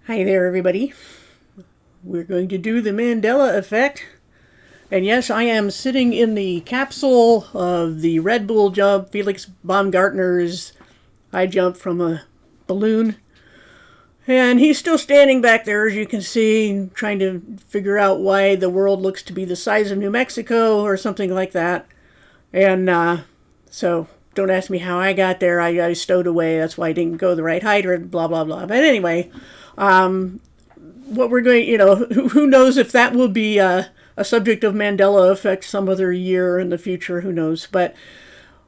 Hi there, everybody. We're going to do the Mandela Effect. And yes, I am sitting in the capsule of the Red Bull jump, Felix Baumgartner's high jump from a balloon. And he's still standing back there, as you can see, trying to figure out why the world looks to be the size of New Mexico or something like that. And so don't ask me how I got there. I stowed away. That's why I didn't go the right height or blah, blah, blah. But anyway, what we're going, who knows if that will be a subject of Mandela Effect some other year in the future, who knows. But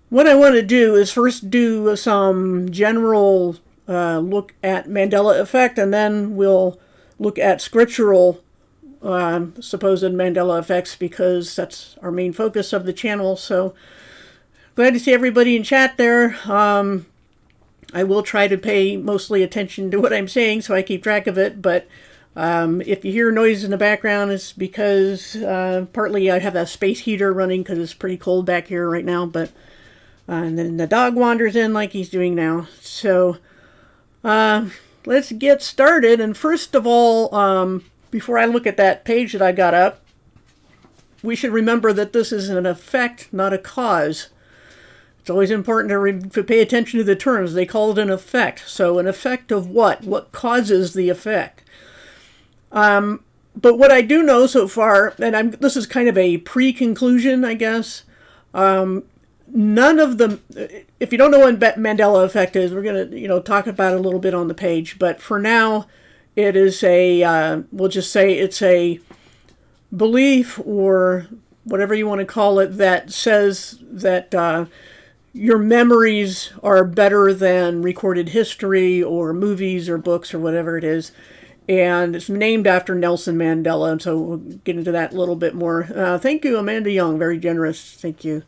what I want to do is first do some general look at Mandela Effect, and then we'll look at scriptural supposed Mandela effects, because that's our main focus of the channel. So glad to see everybody in chat there. I will try to pay mostly attention to what I'm saying so I keep track of it, but if you hear noise in the background, it's because partly I have a space heater running because it's pretty cold back here right now, but and then the dog wanders in like he's doing now. So let's get started. And first of all, before I look at that page that I got up, we should remember that this is an effect, not a cause. It's always important to pay attention to the terms. They call it an effect. So an effect of what? What causes the effect? But what I do know so far, and this is kind of a pre-conclusion, I guess. None of them, if you don't know what Mandela Effect is, we're going to, talk about it a little bit on the page. But for now, it is we'll just say it's a belief, or whatever you want to call it, that says that your memories are better than recorded history or movies or books or whatever it is. And it's named after Nelson Mandela, and so we'll get into that a little bit more. Thank you, Amanda Young. Very generous. Thank you.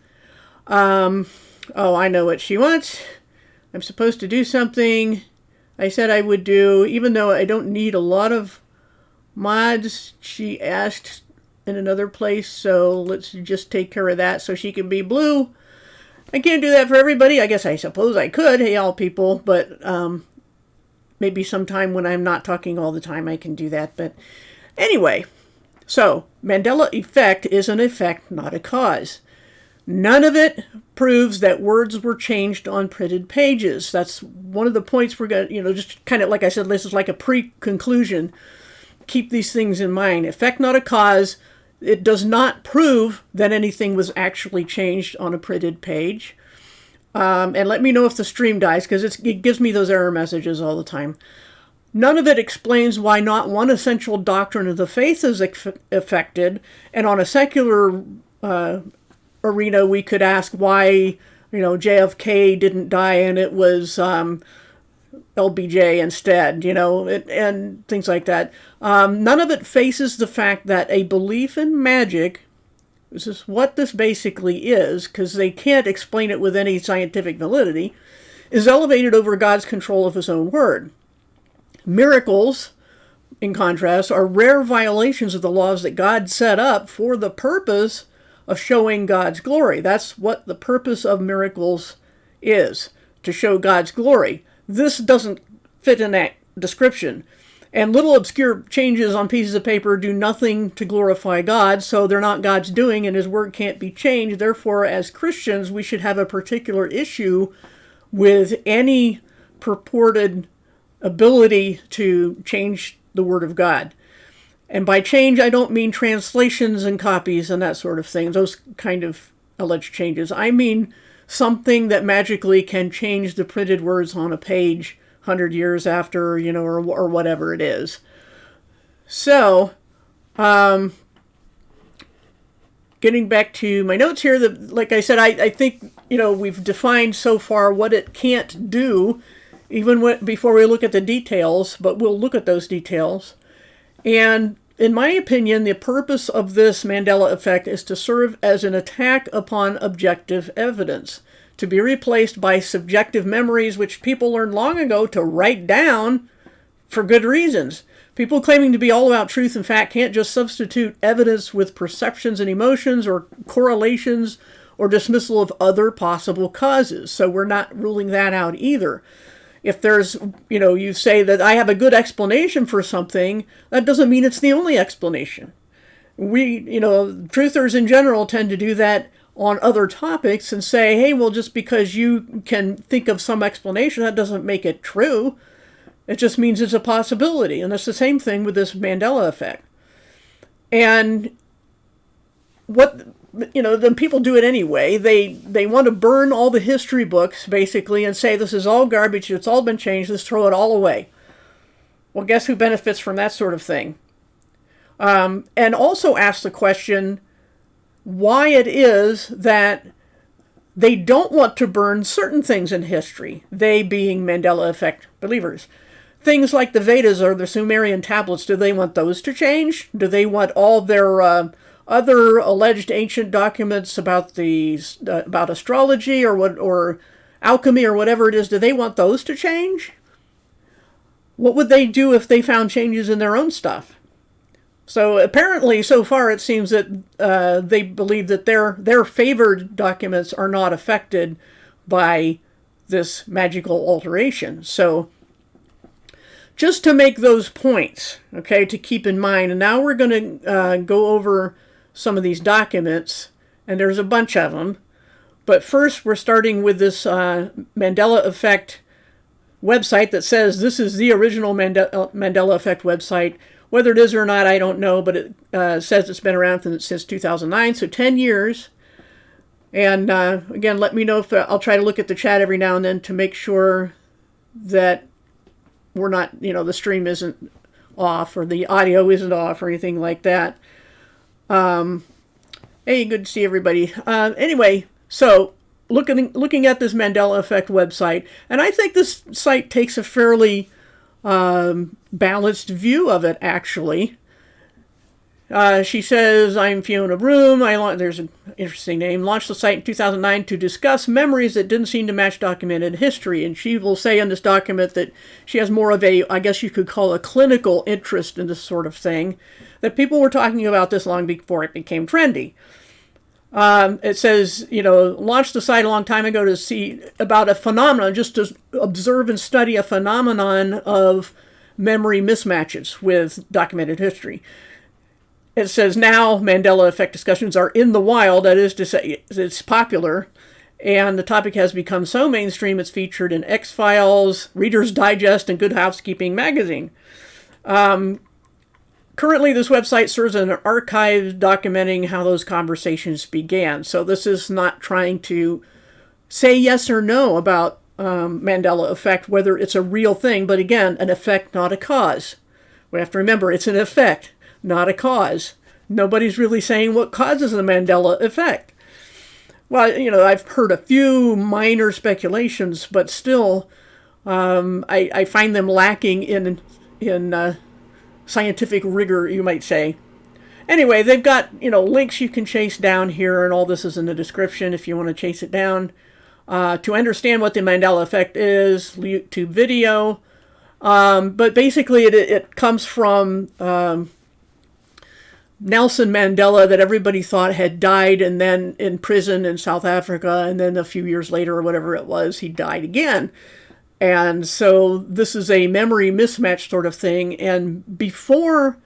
Oh, I know what she wants. I'm supposed to do something I said I would do, even though I don't need a lot of mods. She asked in another place, so let's just take care of that so she can be blue. I can't do that for everybody. I guess I suppose I could. Hey, all people, but maybe sometime when I'm not talking all the time I can do that. But anyway, so Mandela Effect is an effect, not a cause. None of it proves that words were changed on printed pages. That's one of the points we're going to, just kind of, like I said, this is like a pre-conclusion. Keep these things in mind. Effect, not a cause. It does not prove that anything was actually changed on a printed page. And let me know if the stream dies, because it gives me those error messages all the time. None of it explains why not one essential doctrine of the faith is affected. And on a secular arena, we could ask why, JFK didn't die and it was LBJ instead, and things like that. None of it faces the fact that a belief in magic, this is what this basically is, because they can't explain it with any scientific validity, is elevated over God's control of his own word. Miracles, in contrast, are rare violations of the laws that God set up for the purpose of showing God's glory. That's what the purpose of miracles is, to show God's glory. This doesn't fit in that description. And little obscure changes on pieces of paper do nothing to glorify God, so they're not God's doing, and his word can't be changed. Therefore, as Christians, we should have a particular issue with any purported ability to change the word of God. And by change, I don't mean translations and copies and that sort of thing, those kind of alleged changes. I mean something that magically can change the printed words on a page 100 years after, or whatever it is. So, getting back to my notes here, like I said, I think, we've defined so far what it can't do, even before we look at the details, but we'll look at those details. And in my opinion, the purpose of this Mandela Effect is to serve as an attack upon objective evidence, to be replaced by subjective memories, which people learned long ago to write down for good reasons. People claiming to be all about truth and fact can't just substitute evidence with perceptions and emotions or correlations or dismissal of other possible causes. So we're not ruling that out either. If there's, you say that I have a good explanation for something, that doesn't mean it's the only explanation. Truthers in general tend to do that on other topics and say, hey, well, just because you can think of some explanation, that doesn't make it true. It just means it's a possibility. And that's the same thing with this Mandela effect. And then people do it anyway. They want to burn all the history books, basically, and say this is all garbage, it's all been changed, let's throw it all away. Well, guess who benefits from that sort of thing? And also ask the question why it is that they don't want to burn certain things in history, they being Mandela Effect believers. Things like the Vedas or the Sumerian tablets, do they want those to change? Do they want all their other alleged ancient documents about about astrology or alchemy or whatever it is, do they want those to change? What would they do if they found changes in their own stuff? So apparently, so far, it seems that they believe that their favored documents are not affected by this magical alteration. So just to make those points, okay, to keep in mind. And now we're going to go over some of these documents, and there's a bunch of them. But first, we're starting with this Mandela Effect website that says this is the original Mandela Effect website. Whether it is or not, I don't know, but it says it's been around since 2009, so 10 years. And again, let me know if I'll try to look at the chat every now and then to make sure that we're not, the stream isn't off or the audio isn't off or anything like that. Hey, good to see everybody. Anyway, so looking at this Mandela Effect website, and I think this site takes a fairly balanced view of it, actually. She says, I'm Fiona Broom. There's an interesting name. Launched the site in 2009 to discuss memories that didn't seem to match documented history. And she will say in this document that she has more of a, I guess you could call a clinical interest in this sort of thing, that people were talking about this long before it became trendy. It says, launched the site a long time ago to see about a phenomenon, just to observe and study a phenomenon of memory mismatches with documented history. It says now Mandela Effect discussions are in the wild, that is to say, it's popular, and the topic has become so mainstream it's featured in X-Files, Reader's Digest, and Good Housekeeping magazine. Currently, this website serves as an archive documenting how those conversations began. So this is not trying to say yes or no about Mandela Effect, whether it's a real thing, but again, an effect, not a cause. We have to remember, it's an effect, not a cause. Nobody's really saying what causes the Mandela Effect. Well, I've heard a few minor speculations, but still, I find them lacking in scientific rigor, you might say. Anyway, they've got, links you can chase down here, and all this is in the description if you want to chase it down. To understand what the Mandela Effect is, YouTube video. But basically, it comes from Nelson Mandela, that everybody thought had died and then in prison in South Africa, and then a few years later, or whatever it was, he died again. And so this is a memory mismatch sort of thing. And before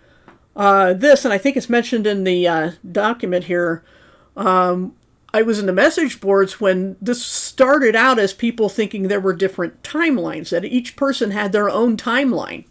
this, and I think it's mentioned in the document here, I was in the message boards when this started out as people thinking there were different timelines, that each person had their own timeline.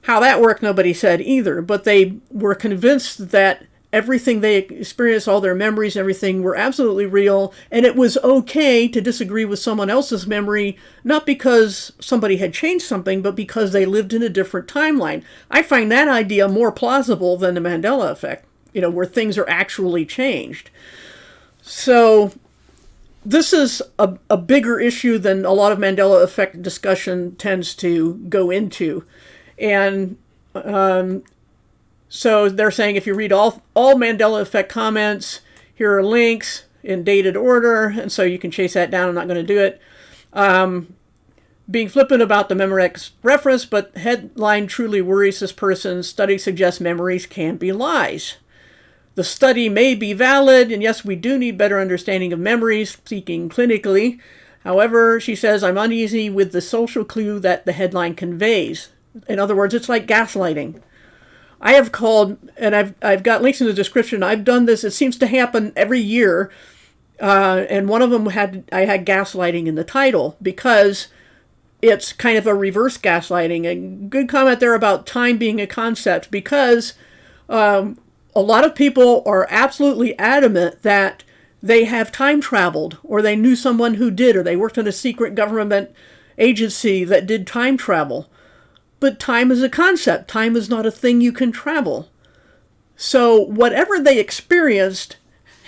How that worked, nobody said either, but they were convinced that everything they experienced, all their memories, everything were absolutely real, and it was okay to disagree with someone else's memory, not because somebody had changed something, but because they lived in a different timeline. I find that idea more plausible than the Mandela Effect, where things are actually changed. So this is a bigger issue than a lot of Mandela Effect discussion tends to go into. And so they're saying if you read all Mandela Effect comments, here are links in dated order, and so you can chase that down. I'm not going to do it. Being flippant about the Memorex reference, but headline truly worries this person. Study suggests memories can be lies. The study may be valid, and yes, we do need better understanding of memories, speaking clinically. However, she says, I'm uneasy with the social clue that the headline conveys. In other words, it's like gaslighting. I have called, and I've got links in the description. I've done this. It seems to happen every year. And one of them I had gaslighting in the title because it's kind of a reverse gaslighting. A good comment there about time being a concept, because a lot of people are absolutely adamant that they have time traveled, or they knew someone who did, or they worked in a secret government agency that did time travel. But time is a concept. Time is not a thing you can travel. So whatever they experienced,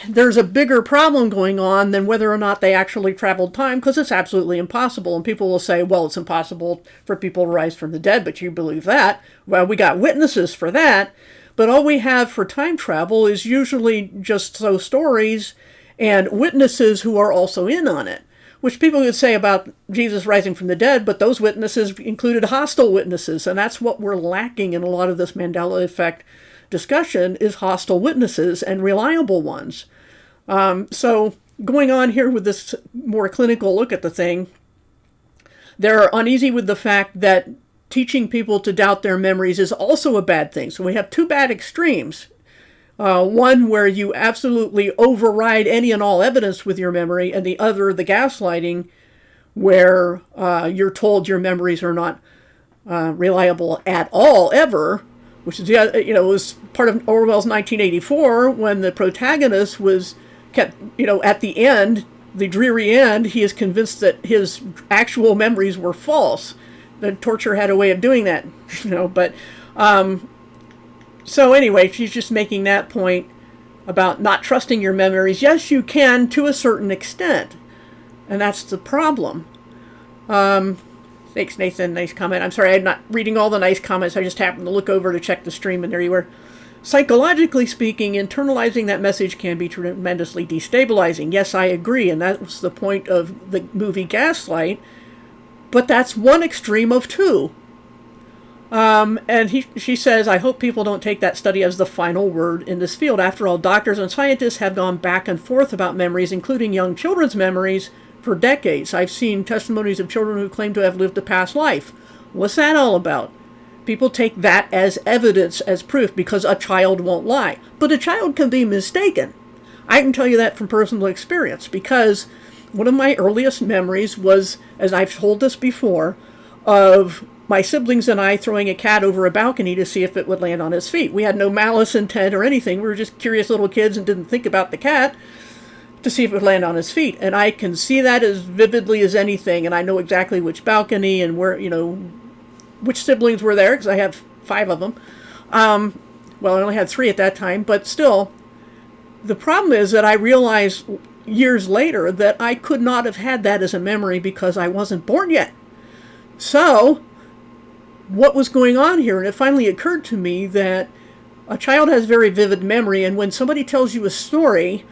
there's a bigger problem going on than whether or not they actually traveled time, because it's absolutely impossible. And people will say, well, it's impossible for people to rise from the dead, but you believe that. Well, we got witnesses for that. But all we have for time travel is usually just stories and witnesses who are also in on it, which people would say about Jesus rising from the dead, but those witnesses included hostile witnesses. And that's what we're lacking in a lot of this Mandela Effect discussion, is hostile witnesses and reliable ones. So going on here with this more clinical look at the thing, they're uneasy with the fact that teaching people to doubt their memories is also a bad thing. So we have two bad extremes. One where you absolutely override any and all evidence with your memory, and the other, the gaslighting, where you're told your memories are not reliable at all, ever, which is, was part of Orwell's 1984, when the protagonist was kept, at the end, the dreary end, he is convinced that his actual memories were false. The torture had a way of doing that, but... So anyway, she's just making that point about not trusting your memories. Yes, you can to a certain extent, and that's the problem. Thanks, Nathan. Nice comment. I'm sorry, I'm not reading all the nice comments. I just happened to look over to check the stream, and there you were. Psychologically speaking, internalizing that message can be tremendously destabilizing. Yes, I agree, and that was the point of the movie Gaslight, but that's one extreme of two. And she says, I hope people don't take that study as the final word in this field. After all, doctors and scientists have gone back and forth about memories, including young children's memories, for decades. I've seen testimonies of children who claim to have lived a past life. What's that all about? People take that as evidence, as proof, because a child won't lie. But a child can be mistaken. I can tell you that from personal experience, because one of my earliest memories was, as I've told this before, of my siblings and I throwing a cat over a balcony to see if it would land on his feet. We had no malice intent or anything. We were just curious little kids and didn't think about the cat to see if it would land on his feet. And I can see that as vividly as anything. And I know exactly which balcony and where, which siblings were there, because I have 5 of them. Well, I only had 3 at that time, but still, the problem is that I realized years later that I could not have had that as a memory because I wasn't born yet. So what was going on here? And it finally occurred to me that a child has very vivid memory, and when somebody tells you a story,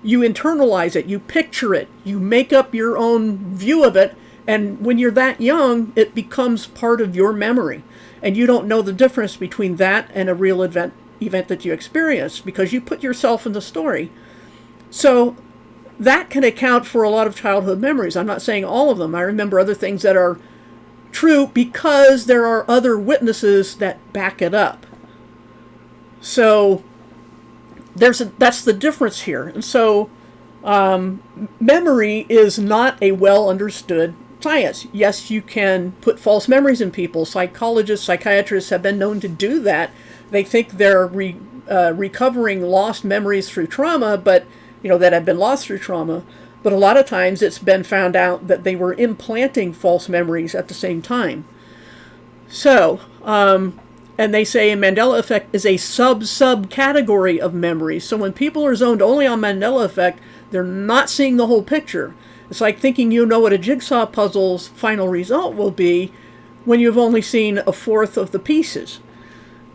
you internalize it, you picture it, you make up your own view of it, and when you're that young, it becomes part of your memory, and you don't know the difference between that and a real event that you experienced because you put yourself in the story. So that can account for a lot of childhood memories. I'm not saying all of them. I remember other things that are true because there are other witnesses that back it up. So that's the difference here. And so memory is not a well understood science. Yes, you can put false memories in people. Psychologists, psychiatrists have been known to do that. They think they're recovering lost memories through trauma, but that have been lost through trauma. But a lot of times it's been found out that they were implanting false memories at the same time. So, and they say a Mandela Effect is a sub-category of memories. So when people are zoned only on Mandela Effect, they're not seeing the whole picture. It's like thinking you know what a jigsaw puzzle's final result will be when you've only seen a fourth of the pieces.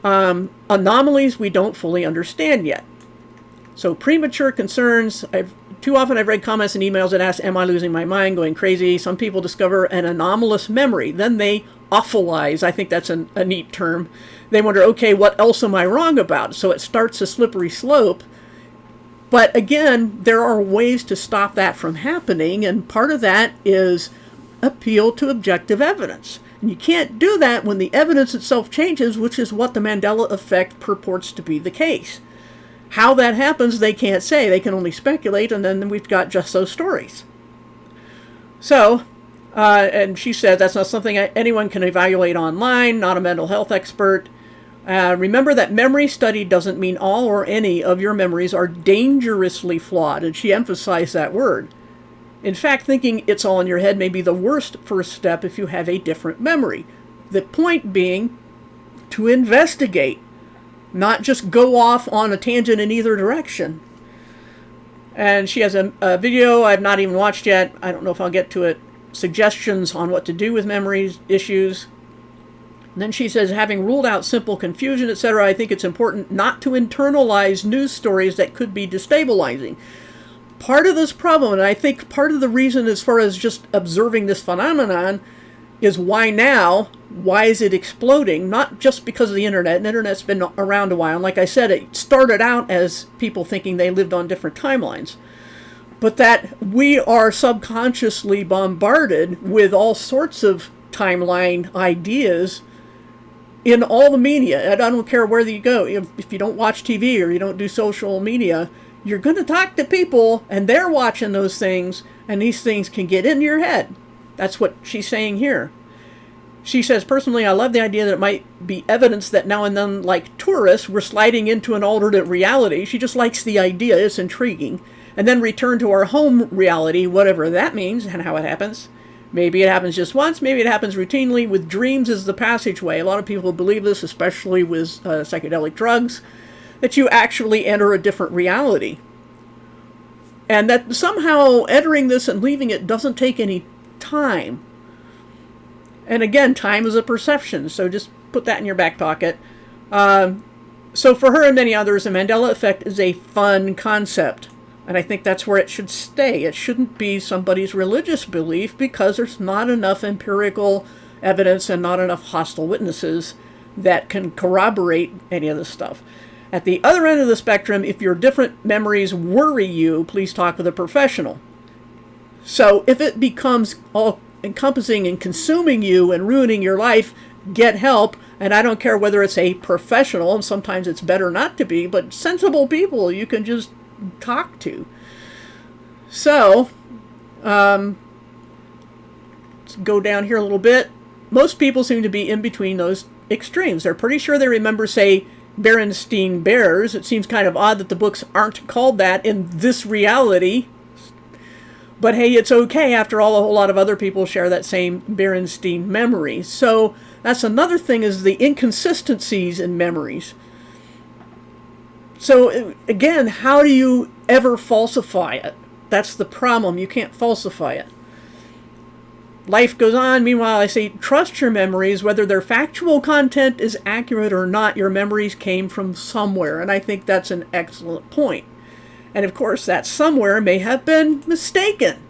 Anomalies we don't fully understand yet. So premature concerns, too often I've read comments and emails that ask, am I losing my mind, going crazy? Some people discover an anomalous memory. Then they awfulize. I think that's a neat term. They wonder, okay, what else am I wrong about? So it starts a slippery slope. But again, there are ways to stop that from happening, and part of that is appeal to objective evidence. And you can't do that when the evidence itself changes, which is what the Mandela Effect purports to be the case. How that happens, they can't say. They can only speculate, and then we've got just those stories. So, and she said that's not something anyone can evaluate online, not a mental health expert. Remember that memory study doesn't mean all or any of your memories are dangerously flawed, and she emphasized that word. In fact, thinking it's all in your head may be the worst first step if you have a different memory. The point being to investigate, not just go off on a tangent in either direction. And she has a video I've not even watched yet. I don't know if I'll get to it. Suggestions on what to do with memory issues. And then she says, having ruled out simple confusion, etc., I think it's important not to internalize news stories that could be destabilizing. Part of this problem, and I think part of the reason as far as just observing this phenomenon, is why now? Why is it exploding? Not just because of the internet. The internet's been around a while. And like I said, it started out as people thinking they lived on different timelines. But that we are subconsciously bombarded with all sorts of timeline ideas in all the media. And I don't care where you go. If you don't watch TV or you don't do social media, you're going to talk to people, and they're watching those things, and these things can get in your head. That's what she's saying here. She says, personally, I love the idea that it might be evidence that now and then, like tourists, we're sliding into an alternate reality. She just likes the idea. It's intriguing. And then return to our home reality, whatever that means and how it happens. Maybe it happens just once. Maybe it happens routinely. With dreams as the passageway. A lot of people believe this, especially with psychedelic drugs, that you actually enter a different reality. And that somehow entering this and leaving it doesn't take any time. And again, time is a perception, so just put that in your back pocket. So for her and many others, the Mandela Effect is a fun concept. And I think that's where it should stay. It shouldn't be somebody's religious belief because there's not enough empirical evidence and not enough hostile witnesses that can corroborate any of this stuff. At the other end of the spectrum, if your different memories worry you, please talk with a professional. So if it becomes all encompassing and consuming you and ruining your life, get help. And I don't care whether it's a professional, and sometimes it's better not to be, but sensible people you can just talk to. So, let's go down here a little bit. Most people seem to be in between those extremes. They're pretty sure they remember, say, Berenstain Bears. It seems kind of odd that the books aren't called that in this reality. But hey, it's okay. After all, a whole lot of other people share that same Berenstain memory. So that's another thing, is the inconsistencies in memories. So again, how do you ever falsify it? That's the problem. You can't falsify it. Life goes on. Meanwhile, I say trust your memories, whether their factual content is accurate or not. Your memories came from somewhere, and I think that's an excellent point. And of course, that somewhere may have been mistaken.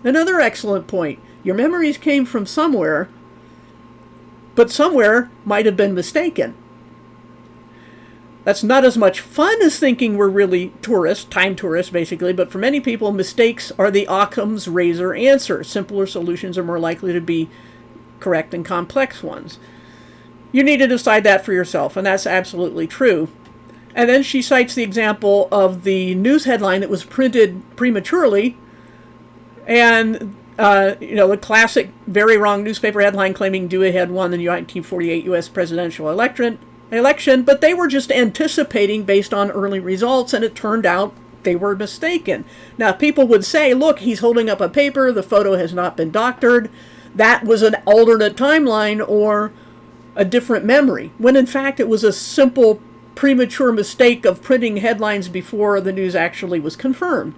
Another excellent point. Your memories came from somewhere, but somewhere might have been mistaken. That's not as much fun as thinking we're really tourists, time tourists basically, but for many people, mistakes are the Occam's razor answer. Simpler solutions are more likely to be correct than complex ones. You need to decide that for yourself, and that's absolutely true. And then she cites the example of the news headline that was printed prematurely, and the classic very wrong newspaper headline claiming Dewey had won the 1948 U.S. presidential election, but they were just anticipating based on early results, and it turned out they were mistaken. Now, people would say, look, he's holding up a paper, the photo has not been doctored, that was an alternate timeline or a different memory, when in fact it was a simple premature mistake of printing headlines before the news actually was confirmed.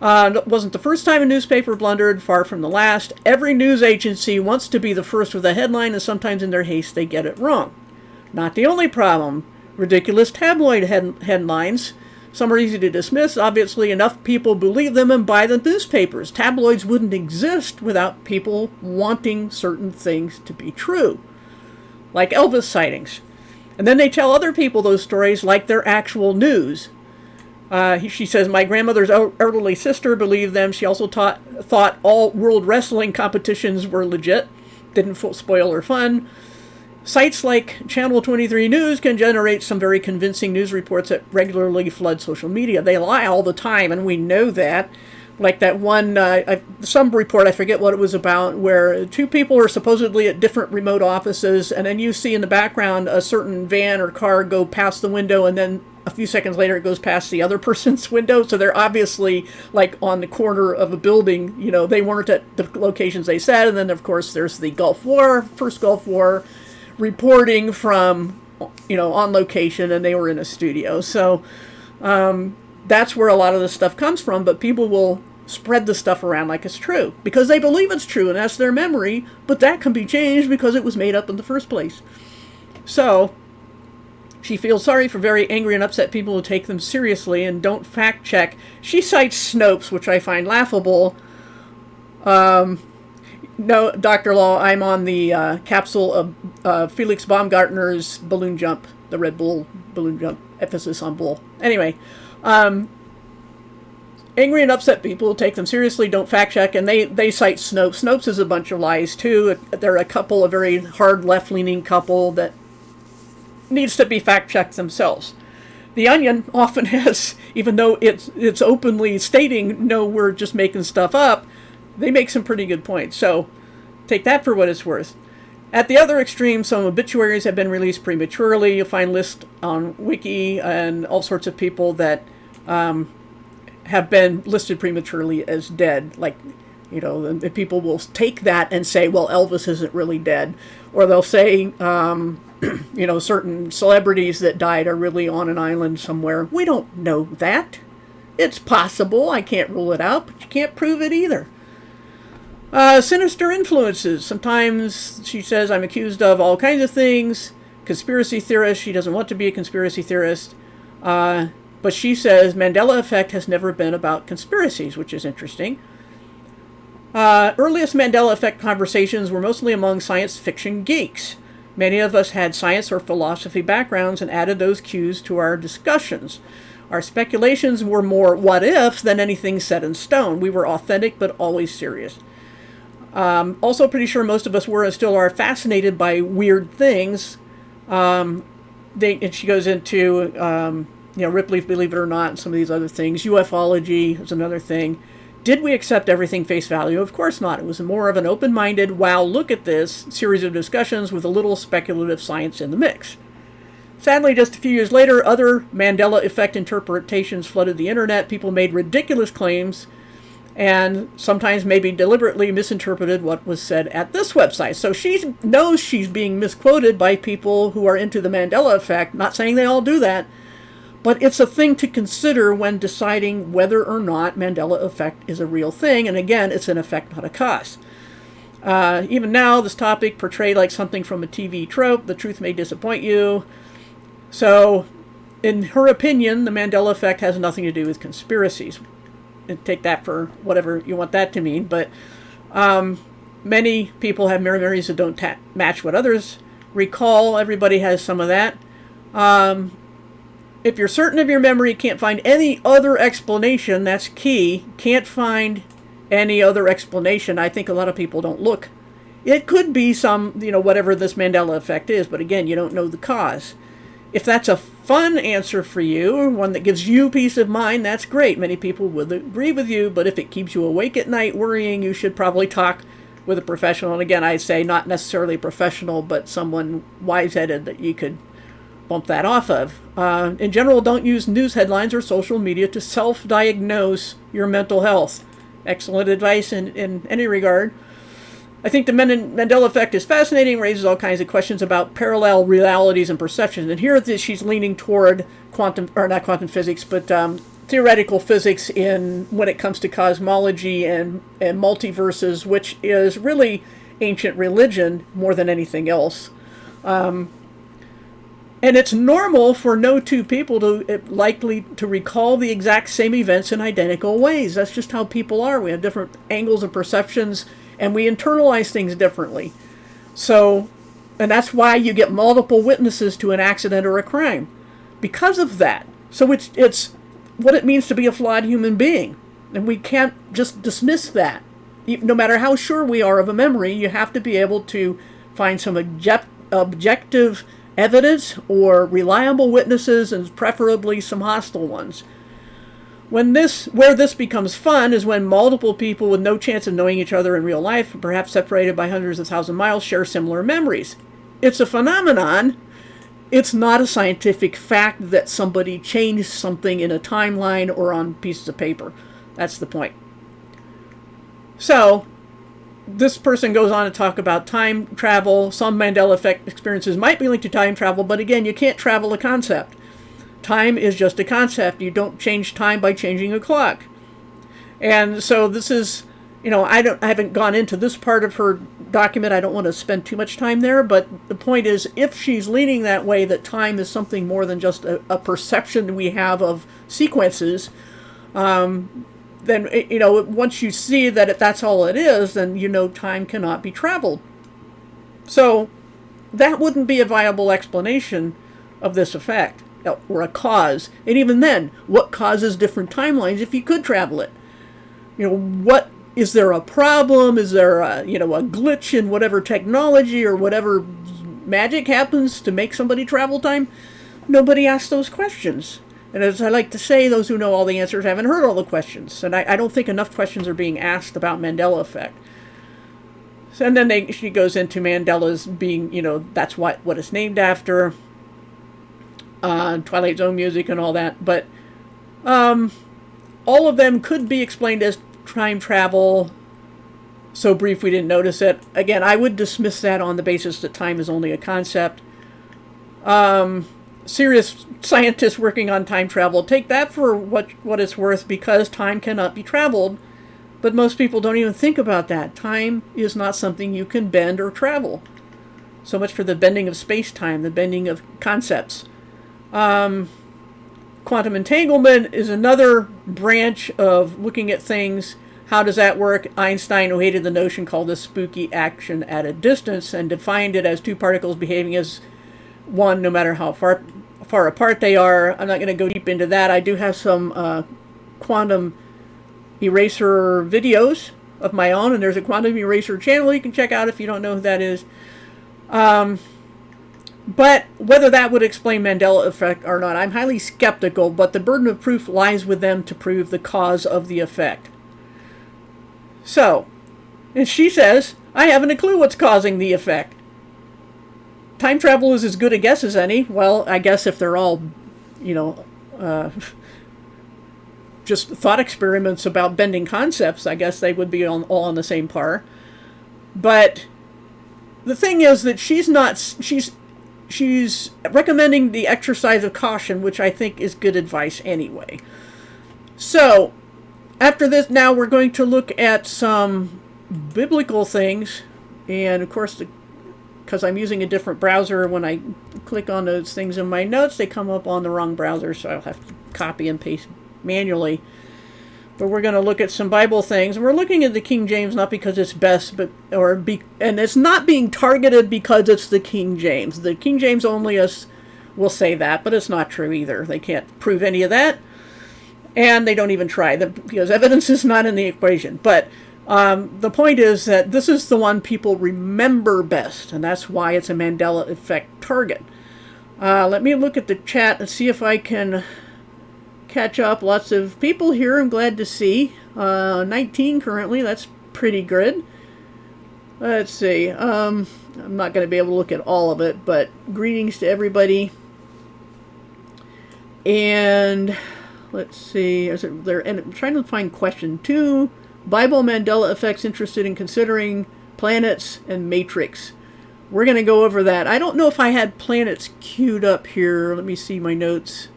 It wasn't the first time a newspaper blundered, far from the last. Every news agency wants to be the first with a headline, and sometimes in their haste they get it wrong. Not the only problem. Ridiculous tabloid headlines. Some are easy to dismiss. Obviously, enough people believe them and buy the newspapers. Tabloids wouldn't exist without people wanting certain things to be true, like Elvis sightings. And then they tell other people those stories like they're actual news. She says, my grandmother's elderly sister believed them. She also thought all world wrestling competitions were legit. Didn't spoil her fun. Sites like Channel 23 News can generate some very convincing news reports that regularly flood social media. They lie all the time, and we know that. Like that one, some report, I forget what it was about, where two people are supposedly at different remote offices, and then you see in the background a certain van or car go past the window, and then a few seconds later it goes past the other person's window. So they're obviously like on the corner of a building. You know, they weren't at the locations they said. And then, of course, there's the Gulf War, first Gulf War, reporting from, you know, on location, and they were in a studio. So that's where a lot of this stuff comes from, but people will spread the stuff around like it's true because they believe it's true and that's their memory, but that can be changed because it was made up in the first place. So she feels sorry for very angry and upset people who take them seriously and don't fact check. She cites Snopes, which I find laughable. No, Dr. Law, I'm on the capsule of Felix Baumgartner's balloon jump, the Red Bull balloon jump, emphasis on bull. Anyway, angry and upset people take them seriously, don't fact check, and they cite Snopes. Snopes is a bunch of lies, too. They're a couple, a very hard left-leaning couple that needs to be fact checked themselves. The Onion often has, even though it's openly stating, no, we're just making stuff up, they make some pretty good points. So take that for what it's worth. At the other extreme, some obituaries have been released prematurely. You'll find lists on Wiki and all sorts of people that have been listed prematurely as dead. Like, you know, the people will take that and say, well, Elvis isn't really dead. Or they'll say, you know, certain celebrities that died are really on an island somewhere. We don't know that. It's possible. I can't rule it out, but you can't prove it either. Sinister influences. Sometimes she says, I'm accused of all kinds of things. Conspiracy theorist. She doesn't want to be a conspiracy theorist. But she says Mandela Effect has never been about conspiracies, which is interesting. Earliest Mandela Effect conversations were mostly among science fiction geeks. Many of us had science or philosophy backgrounds and added those cues to our discussions. Our speculations were more what-if than anything set in stone. We were authentic but always serious. Also pretty sure most of us were and still are fascinated by weird things. And she goes into, you know, Ripley's Believe It or Not and some of these other things. UFOlogy is another thing. Did we accept everything face value? Of course not. It was more of an open-minded, wow, look at this series of discussions with a little speculative science in the mix. Sadly, just a few years later, other Mandela Effect interpretations flooded the internet. People made ridiculous claims and sometimes maybe deliberately misinterpreted what was said at this website. So she knows she's being misquoted by people who are into the Mandela Effect. Not saying they all do that, but it's a thing to consider when deciding whether or not Mandela Effect is a real thing. And again, it's an effect, not a cause. Even now, this topic portrayed like something from a TV trope. The truth may disappoint you. So, in her opinion, the Mandela Effect has nothing to do with conspiracies. And take that for whatever you want that to mean. But many people have memories that don't match what others recall. Everybody has some of that. If you're certain of your memory, can't find any other explanation, that's key. Can't find any other explanation. I think a lot of people don't look. It could be some, you know, whatever this Mandela Effect is, but again, you don't know the cause. If that's a fun answer for you, or one that gives you peace of mind, that's great. Many people would agree with you, but if it keeps you awake at night worrying, you should probably talk with a professional. And again, I say not necessarily a professional, but someone wise-headed that you could bump that off of. In general, don't use news headlines or social media to self-diagnose your mental health. Excellent advice in any regard. I think the Mandela Effect is fascinating, raises all kinds of questions about parallel realities and perceptions. And here she's leaning toward not quantum physics, but theoretical physics when it comes to cosmology and multiverses, which is really ancient religion more than anything else. And it's normal for no two people to likely to recall the exact same events in identical ways. That's just how people are. We have different angles of perceptions, and we internalize things differently. So, and that's why you get multiple witnesses to an accident or a crime. Because of that. So it's what it means to be a flawed human being. And we can't just dismiss that. No matter how sure we are of a memory, you have to be able to find some objective evidence or reliable witnesses, and preferably some hostile ones. Where this becomes fun is when multiple people with no chance of knowing each other in real life, perhaps separated by hundreds of thousand miles, share similar memories. It's a phenomenon. It's not a scientific fact that somebody changed something in a timeline or on pieces of paper. That's the point. So, this person goes on to talk about time travel. Some Mandela Effect experiences might be linked to time travel, but again, you can't travel a concept. Time is just a concept. You don't change time by changing a clock. And so this is, I haven't gone into this part of her document. I don't want to spend too much time there, but the point is, if she's leaning that way, that time is something more than just a perception we have of sequences, then, once you see that that's all it is, then time cannot be traveled. So that wouldn't be a viable explanation of this effect, or a cause. And even then, what causes different timelines if you could travel it? What is there a problem? Is there a glitch in whatever technology or whatever magic happens to make somebody travel time? Nobody asks those questions. And as I like to say, those who know all the answers haven't heard all the questions. And I don't think enough questions are being asked about Mandela Effect. So, and then she goes into Mandela's being, that's what it's named after. Twilight Zone music and all that. But all of them could be explained as time travel. So brief we didn't notice it. Again, I would dismiss that on the basis that time is only a concept. Serious scientists working on time travel take that for what it's worth, because time cannot be traveled. But most people don't even think about that. Time is not something you can bend or travel. So much for the bending of space-time, the bending of concepts. Quantum entanglement is another branch of looking at things. How does that work? Einstein, who hated the notion, called this spooky action at a distance and defined it as two particles behaving as one, no matter how far apart they are. I'm not going to go deep into that. I do have some quantum eraser videos of my own, and there's a quantum eraser channel you can check out if you don't know who that is. But whether that would explain Mandela Effect or not, I'm highly skeptical, but the burden of proof lies with them to prove the cause of the effect. So, and she says, I haven't a clue what's causing the effect. Time travel is as good a guess as any. Well, I guess if they're all, just thought experiments about bending concepts, I guess they would be all on the same par. But the thing is that she's recommending the exercise of caution, which I think is good advice anyway. So, after this, now we're going to look at some biblical things, and of course, because I'm using a different browser, when I click on those things in my notes, they come up on the wrong browser, so I'll have to copy and paste manually. But we're going to look at some Bible things, and we're looking at the King James not because it's best, and it's not being targeted because it's the King James. The King James onlyists will say that, but it's not true either. They can't prove any of that, and they don't even try, because evidence is not in the equation. But the point is that this is the one people remember best, and that's why it's a Mandela Effect target. Let me look at the chat and see if I can catch up. Lots of people here, I'm glad to see. 19 currently, that's pretty good. Let's see. I'm not going to be able to look at all of it, but greetings to everybody. And let's see. And I'm trying to find question 2. Bible Mandela Effects interested in considering planets and matrix. We're going to go over that. I don't know if I had planets queued up here. Let me see my notes.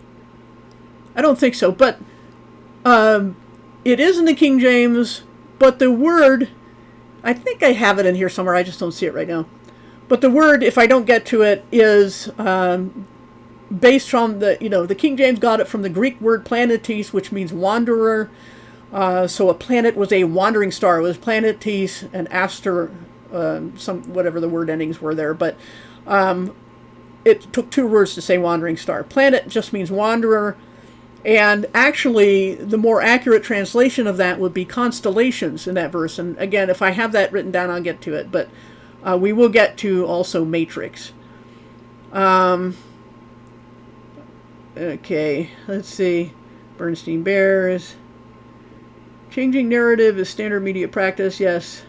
I don't think so, but it is in the King James, but the word, I think I have it in here somewhere, I just don't see it right now. But the word, if I don't get to it, is based from the King James got it from the Greek word planetes, which means wanderer. So a planet was a wandering star. It was planetes and aster, whatever the word endings were there. But it took two words to say wandering star. Planet just means wanderer. And actually, the more accurate translation of that would be constellations in that verse. And again, if I have that written down, I'll get to it. But we will get to also matrix. Okay, let's see. Bernstein Bears. Changing narrative is standard media practice. Yes.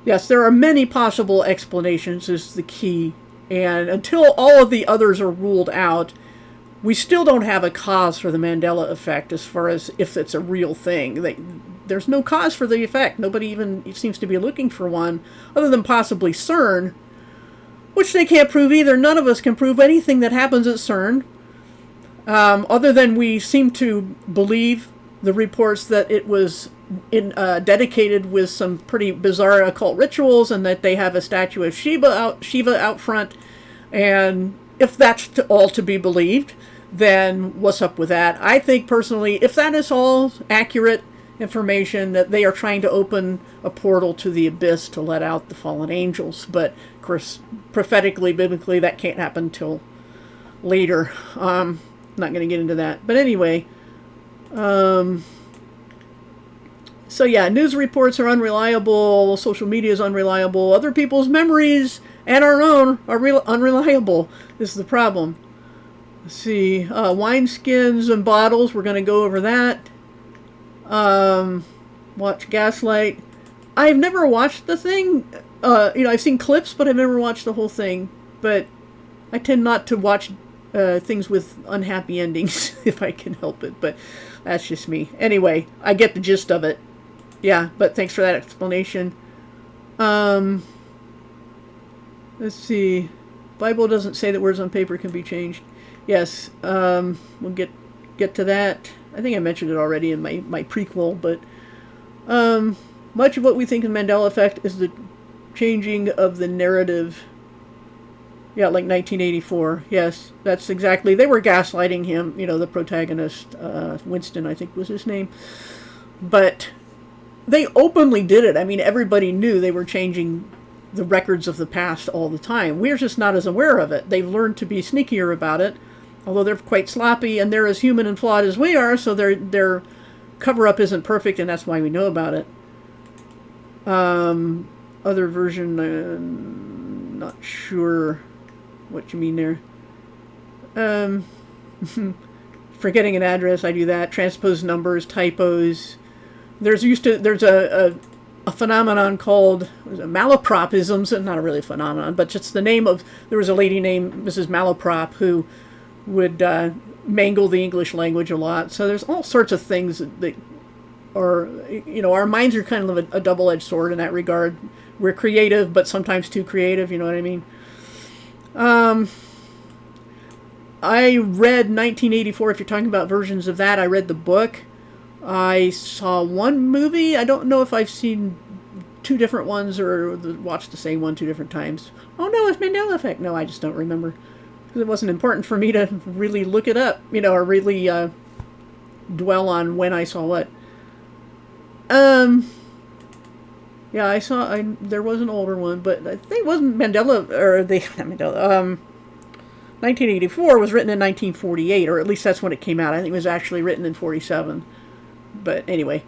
Yes, there are many possible explanations is the key. And until all of the others are ruled out, we still don't have a cause for the Mandela effect as far as if it's a real thing. There's no cause for the effect. Nobody even seems to be looking for one, other than possibly CERN, which they can't prove either. None of us can prove anything that happens at CERN, other than we seem to believe the reports that it was dedicated with some pretty bizarre occult rituals, and that they have a statue of Shiva out front. And if that's all to be believed, then what's up with that? I think personally, if that is all accurate information, that they are trying to open a portal to the abyss to let out the fallen angels. But of course, prophetically, biblically, that can't happen till later. Not going to get into that. But anyway, so yeah, news reports are unreliable, social media is unreliable, other people's memories and our own are unreliable is the problem. Let's see, wineskins and bottles, we're going to go over that. Watch Gaslight. I've never watched the thing. I've seen clips, but I've never watched the whole thing. But I tend not to watch things with unhappy endings if I can help it. But that's just me. Anyway, I get the gist of it. Yeah, but thanks for that explanation. Let's see. Bible doesn't say that words on paper can be changed. Yes, we'll get to that. I think I mentioned it already in my prequel, but much of what we think is Mandela Effect is the changing of the narrative. Yeah, like 1984. Yes, that's exactly. They were gaslighting him, the protagonist, Winston, I think was his name. But they openly did it. I mean, everybody knew they were changing the records of the past all the time. We're just not as aware of it. They've learned to be sneakier about it, although they're quite sloppy, and they're as human and flawed as we are, so their cover-up isn't perfect, and that's why we know about it. Other version, not sure what you mean there. Forgetting an address, I do that. Transpose numbers, typos. There's a phenomenon called malapropisms, not really a phenomenon, but just the name of, there was a lady named Mrs. Malaprop who would mangle the English language a lot. So there's all sorts of things that are, our minds are kind of a double-edged sword in that regard. We're creative, but sometimes too creative, you know what I mean? I read 1984, if you're talking about versions of that. I read the book. I saw one movie. I don't know if I've seen two different ones or watched the same one two different times. Oh no, it's Mandela Effect. No, I just don't remember. Because it wasn't important for me to really look it up, or really dwell on when I saw what. Yeah, there was an older one, but I think it wasn't Mandela, or not Mandela, 1984 was written in 1948, or at least that's when it came out. I think it was actually written in 47. But anyway,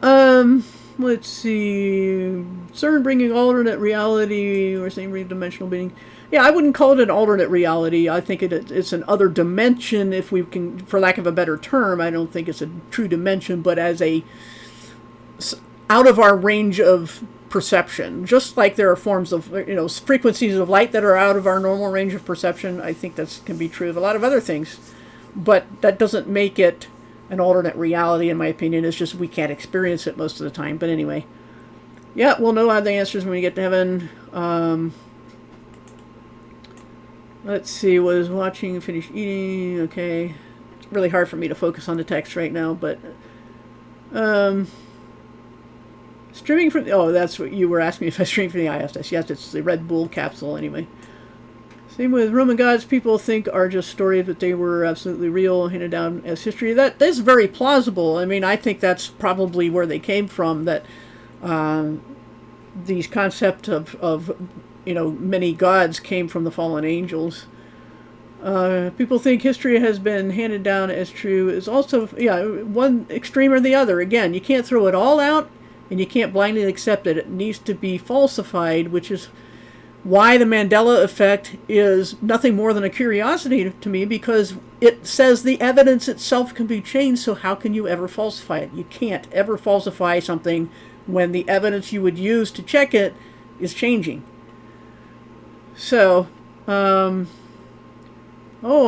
let's see. CERN bringing alternate reality or same dimensional being. Yeah, I wouldn't call it an alternate reality. I think it's an other dimension, if we can, for lack of a better term. I don't think it's a true dimension, but as a out of our range of perception. Just like there are forms of, frequencies of light that are out of our normal range of perception. I think that can be true of a lot of other things, but that doesn't make it an alternate reality, in my opinion. It's just we can't experience it most of the time. But anyway, yeah, we'll know the answers when we get to heaven. Let's see, was watching, finished eating. Okay, it's really hard for me to focus on the text right now, but streaming from, that's what you were asking me, if I stream from the ISS. Yes, it's the Red Bull capsule anyway. Same with Roman gods, people think are just stories, but they were absolutely real, handed down as history. That is very plausible. I mean, I think that's probably where they came from, that these concepts of many gods came from the fallen angels. People think history has been handed down as true is also, yeah, one extreme or the other. Again, you can't throw it all out, and you can't blindly accept it. It needs to be falsified, which is why the Mandela Effect is nothing more than a curiosity to me, because it says the evidence itself can be changed, so how can you ever falsify it? You can't ever falsify something when the evidence you would use to check it is changing. So, oh,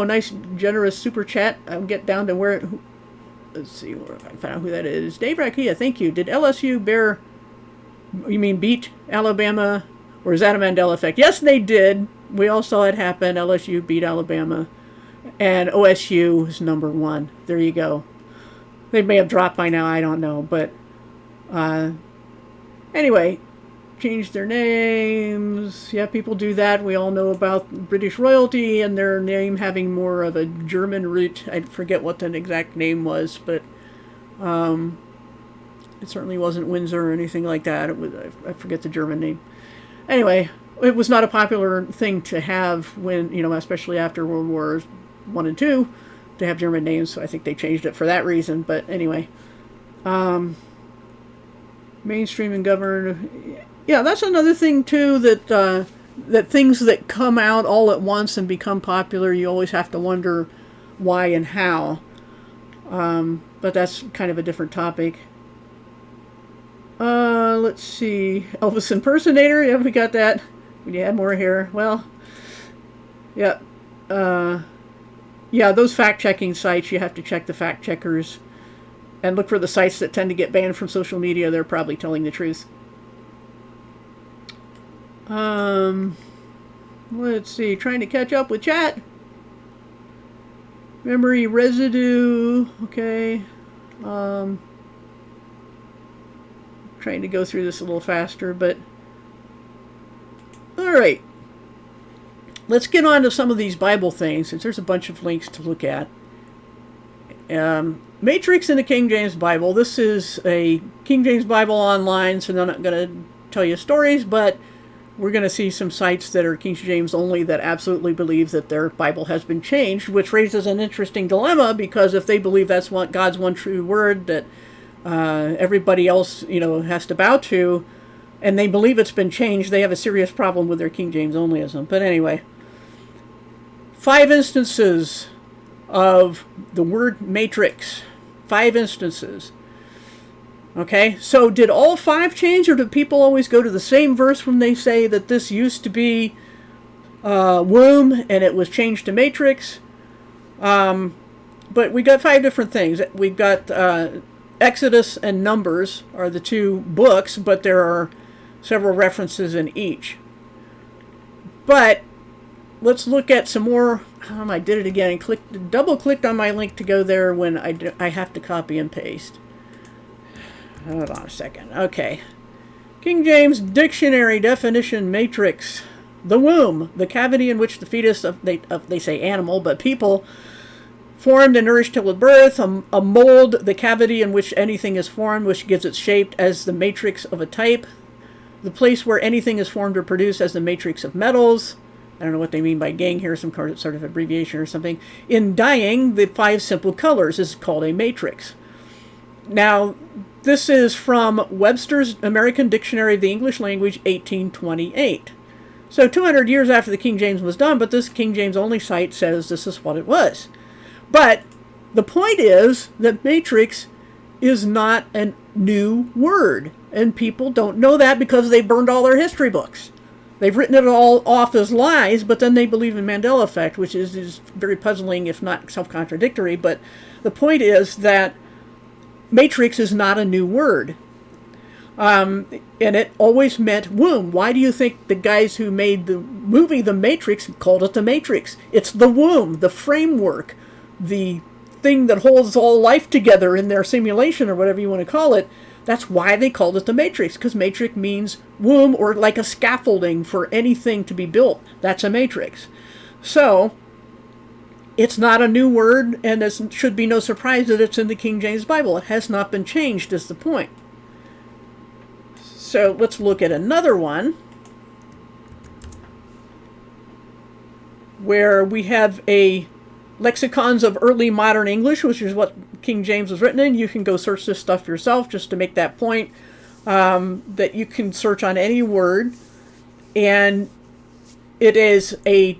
nice generous super chat. I'll get down to where let's see if I can find out who that is. Dave Rakia, thank you. Did LSU beat Alabama, or is that a Mandela Effect? Yes, they did. We all saw it happen. LSU beat Alabama, and OSU is number 1. There you go. They may have dropped by now, I don't know, but anyway, changed their names. Yeah, people do that. We all know about British royalty and their name having more of a German root. I forget what the exact name was, but it certainly wasn't Windsor or anything like that. It was, I forget the German name. Anyway, it was not a popular thing to have when, especially after World Wars I and II, to have German names. So I think they changed it for that reason. But anyway, mainstream and governed. Yeah, that's another thing too, that things that come out all at once and become popular, you always have to wonder why and how. But that's kind of a different topic. Let's see. Elvis impersonator. Yeah, we got that. We had more here. Well, yeah. Yeah, those fact-checking sites, you have to check the fact-checkers and look for the sites that tend to get banned from social media. They're probably telling the truth. Let's see, trying to catch up with chat. Memory residue, okay. Trying to go through this a little faster, but all right. Let's get on to some of these Bible things, since there's a bunch of links to look at. Matrix in the King James Bible. This is a King James Bible online, so I'm not going to tell you stories, but we're going to see some sites that are King James only that absolutely believe that their Bible has been changed, which raises an interesting dilemma, because if they believe that's God's one true word that everybody else, has to bow to, and they believe it's been changed, they have a serious problem with their King James onlyism. But anyway, 5 instances of the word matrix. 5 instances. Okay, so did all 5 change, or do people always go to the same verse when they say that this used to be womb and it was changed to matrix? But we got 5 different things. We've got Exodus and Numbers are the 2 books, but there are several references in each. But let's look at some more. I did it again and double-clicked on my link to go there when I have to copy and paste. Hold on a second. Okay. King James Dictionary definition matrix. The womb, the cavity in which the fetus of they say animal, but people, formed and nourished till at birth. A mold, the cavity in which anything is formed, which gives it shape as the matrix of a type. The place where anything is formed or produced as the matrix of metals. I don't know what they mean by gang here, some sort of abbreviation or something. In dyeing, the 5 simple colors is called a matrix. Now, this is from Webster's American Dictionary of the English Language, 1828. So 200 years after the King James was done, but this King James only site says this is what it was. But the point is that matrix is not a new word, and people don't know that because they burned all their history books. They've written it all off as lies, but then they believe in Mandela Effect, which is very puzzling, if not self-contradictory. But the point is that matrix is not a new word. And it always meant womb. Why do you think the guys who made the movie The Matrix called it The Matrix? It's the womb, the framework, the thing that holds all life together in their simulation, or whatever you want to call it. That's why they called it the matrix, because matrix means womb, or like a scaffolding for anything to be built. That's a matrix. So, it's not a new word, and it should be no surprise that it's in the King James Bible. It has not been changed, is the point. So, let's look at another one. where we have a lexicons of early modern English, which is what King James was written in. You can go search this stuff yourself just to make that point, that you can search on any word. And it is a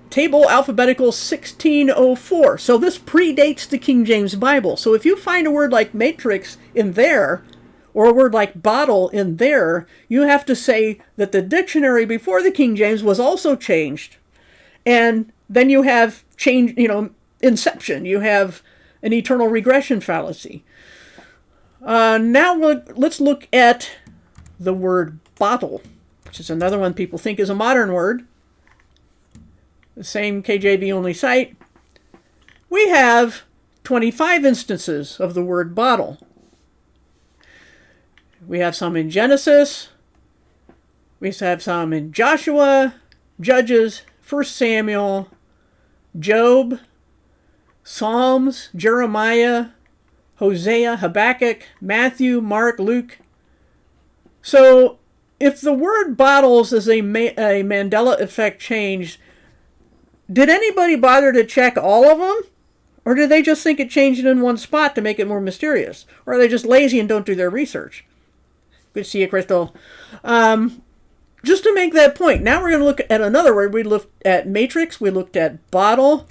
table alphabetical 1604. So this predates the King James Bible. So if you find a word like matrix in there, or a word like bottle in there, you have to say that the dictionary before the King James was also changed. And then you have change, inception. You have an eternal regression fallacy. Now let's look at the word bottle, which is another one people think is a modern word. The same KJV only site. We have 25 instances of the word bottle. We have some in Genesis. We have some in Joshua, Judges, 1 Samuel, Job, Psalms, Jeremiah, Hosea, Habakkuk, Matthew, Mark, Luke. So if the word bottles is a Mandela Effect change, did anybody bother to check all of them? Or did they just think it changed in one spot to make it more mysterious? Or are they just lazy and don't do their research? Good to see you, Crystal. Just to make that point, now we're going to look at another word. We looked at matrix, we looked at bottle.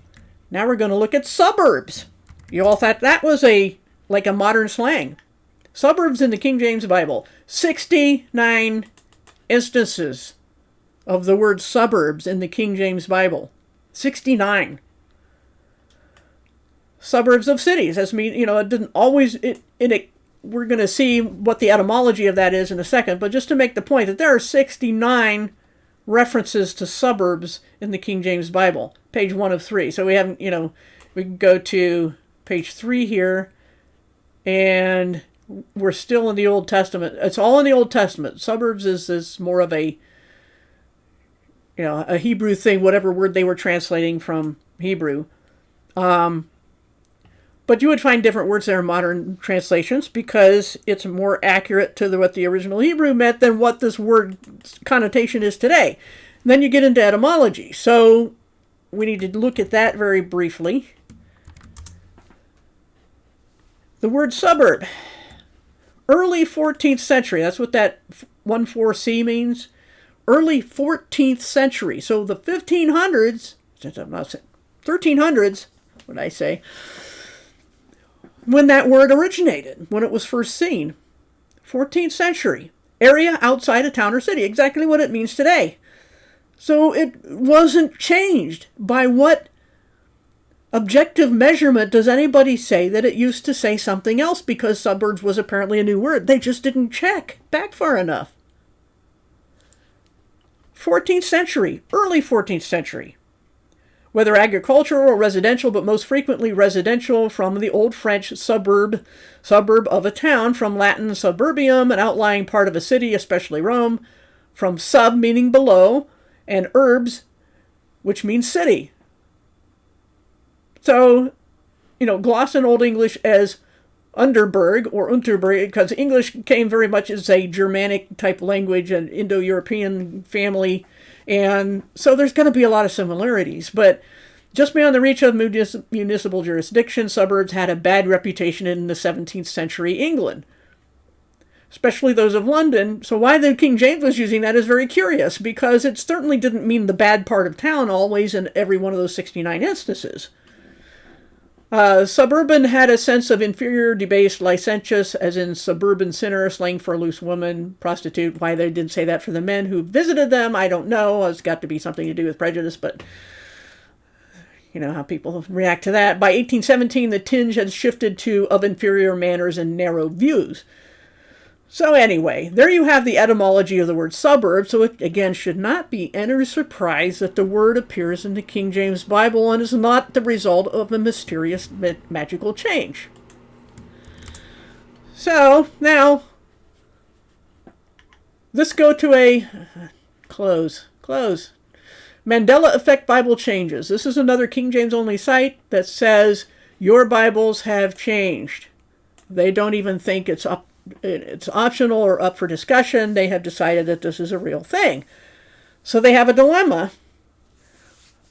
Now we're going to look at suburbs. You all thought that was like a modern slang. Suburbs in the King James Bible. 69 instances of the word suburbs in the King James Bible. 69. Suburbs of cities. That's it didn't always, we're going to see what the etymology of that is in a second, but just to make the point that there are 69 references to suburbs in the King James Bible, page 1 of 3. So we haven't, we can go to page 3 here, and we're still in the Old Testament. It's all in the Old Testament. Suburbs is more of a Hebrew thing, whatever word they were translating from Hebrew. But you would find different words there in modern translations because it's more accurate to what the original Hebrew meant than what this word connotation is today. And then you get into etymology. So we need to look at that very briefly. The word suburb. Early 14th century. That's what that 14C means. Early 14th century. So the 1500s, 1300s, what did I say? When that word originated, when it was first seen. 14th century. Area outside a town or city. Exactly what it means today. So it wasn't changed. By what objective measurement does anybody say that it used to say something else because suburbs was apparently a new word? They just didn't check back far enough. 14th century. Early 14th century. Whether agricultural or residential, but most frequently residential, from the Old French suburb of a town, from Latin suburbium, an outlying part of a city, especially Rome, from sub, meaning below, and urbs, which means city. So, gloss in Old English as Underberg or Unterberg, because English came very much as a Germanic type language, an Indo-European family. And so there's going to be a lot of similarities, but just beyond the reach of municipal jurisdiction, suburbs had a bad reputation in the 17th century England, especially those of London. So why the King James was using that is very curious, because it certainly didn't mean the bad part of town always in every one of those 69 instances. Suburban had a sense of inferior, debased, licentious, as in suburban sinner, slang for a loose woman, prostitute. Why they didn't say that for the men who visited them, I don't know. It's got to be something to do with prejudice, but you know how people react to that. By 1817, the tinge had shifted to of inferior manners and narrow views. So anyway, there you have the etymology of the word suburb. So it, again, should not be any surprise that the word appears in the King James Bible and is not the result of a mysterious magical change. So now, let's go to a close. Mandela Effect Bible changes. This is another King James only site that says your Bibles have changed. They don't even think it's optional or up for discussion. They have decided that this is a real thing. So they have a dilemma.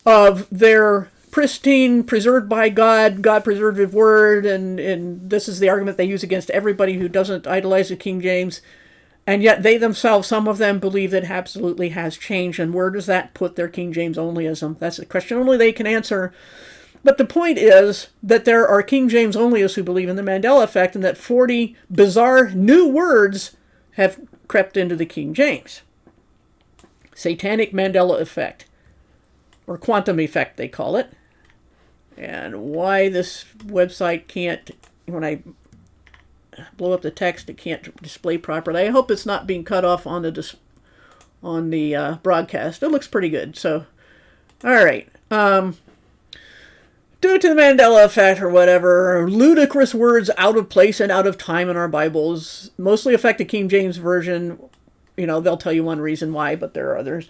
of their pristine, preserved by God, God-preservative word, and this is the argument they use against everybody who doesn't idolize the King James, and yet they themselves, some of them, believe that it absolutely has changed, and where does that put their King James onlyism? That's a question only they can answer. But the point is that there are King James onlyists who believe in the Mandela Effect, and that 40 bizarre new words have crept into the King James. Satanic Mandela Effect, or quantum effect they call it. And why this website can't, when I blow up the text, it can't display properly. I hope it's not being cut off on the broadcast. It looks pretty good. So, all right. Due to the Mandela Effect or whatever, ludicrous words out of place and out of time in our Bibles mostly affect the King James Version. You know, they'll tell you one reason why, but there are others.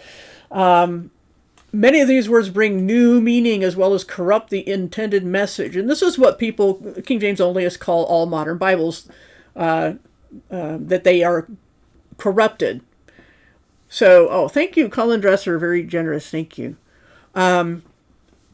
Many of these words bring new meaning as well as corrupt the intended message. And this is what people, King James onlyists, call all modern Bibles, that they are corrupted. So, thank you, Colin Dresser, very generous, thank you.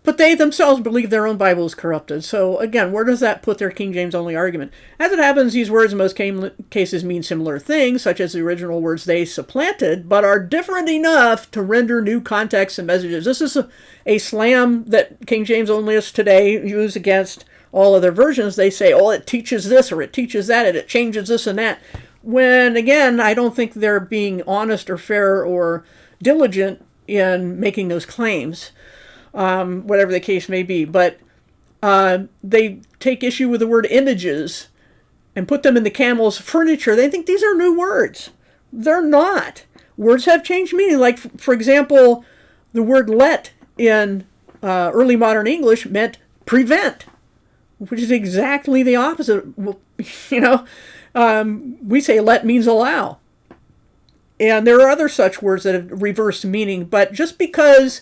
But they themselves believe their own Bible is corrupted. So again, where does that put their King James only argument? As it happens, these words in most cases mean similar things, such as the original words they supplanted, but are different enough to render new contexts and messages. This is a slam that King James onlyists today use against all other versions. They say, oh, it teaches this or it teaches that and it changes this and that. When, again, I don't think they're being honest or fair or diligent in making those claims. Whatever the case may be. But they take issue with the word images and put them in the camel's furniture. They think these are new words. They're not. Words have changed meaning. Like, for example, the word let in early modern English meant prevent, which is exactly the opposite. You know, we say let means allow. And there are other such words that have reversed meaning. But just because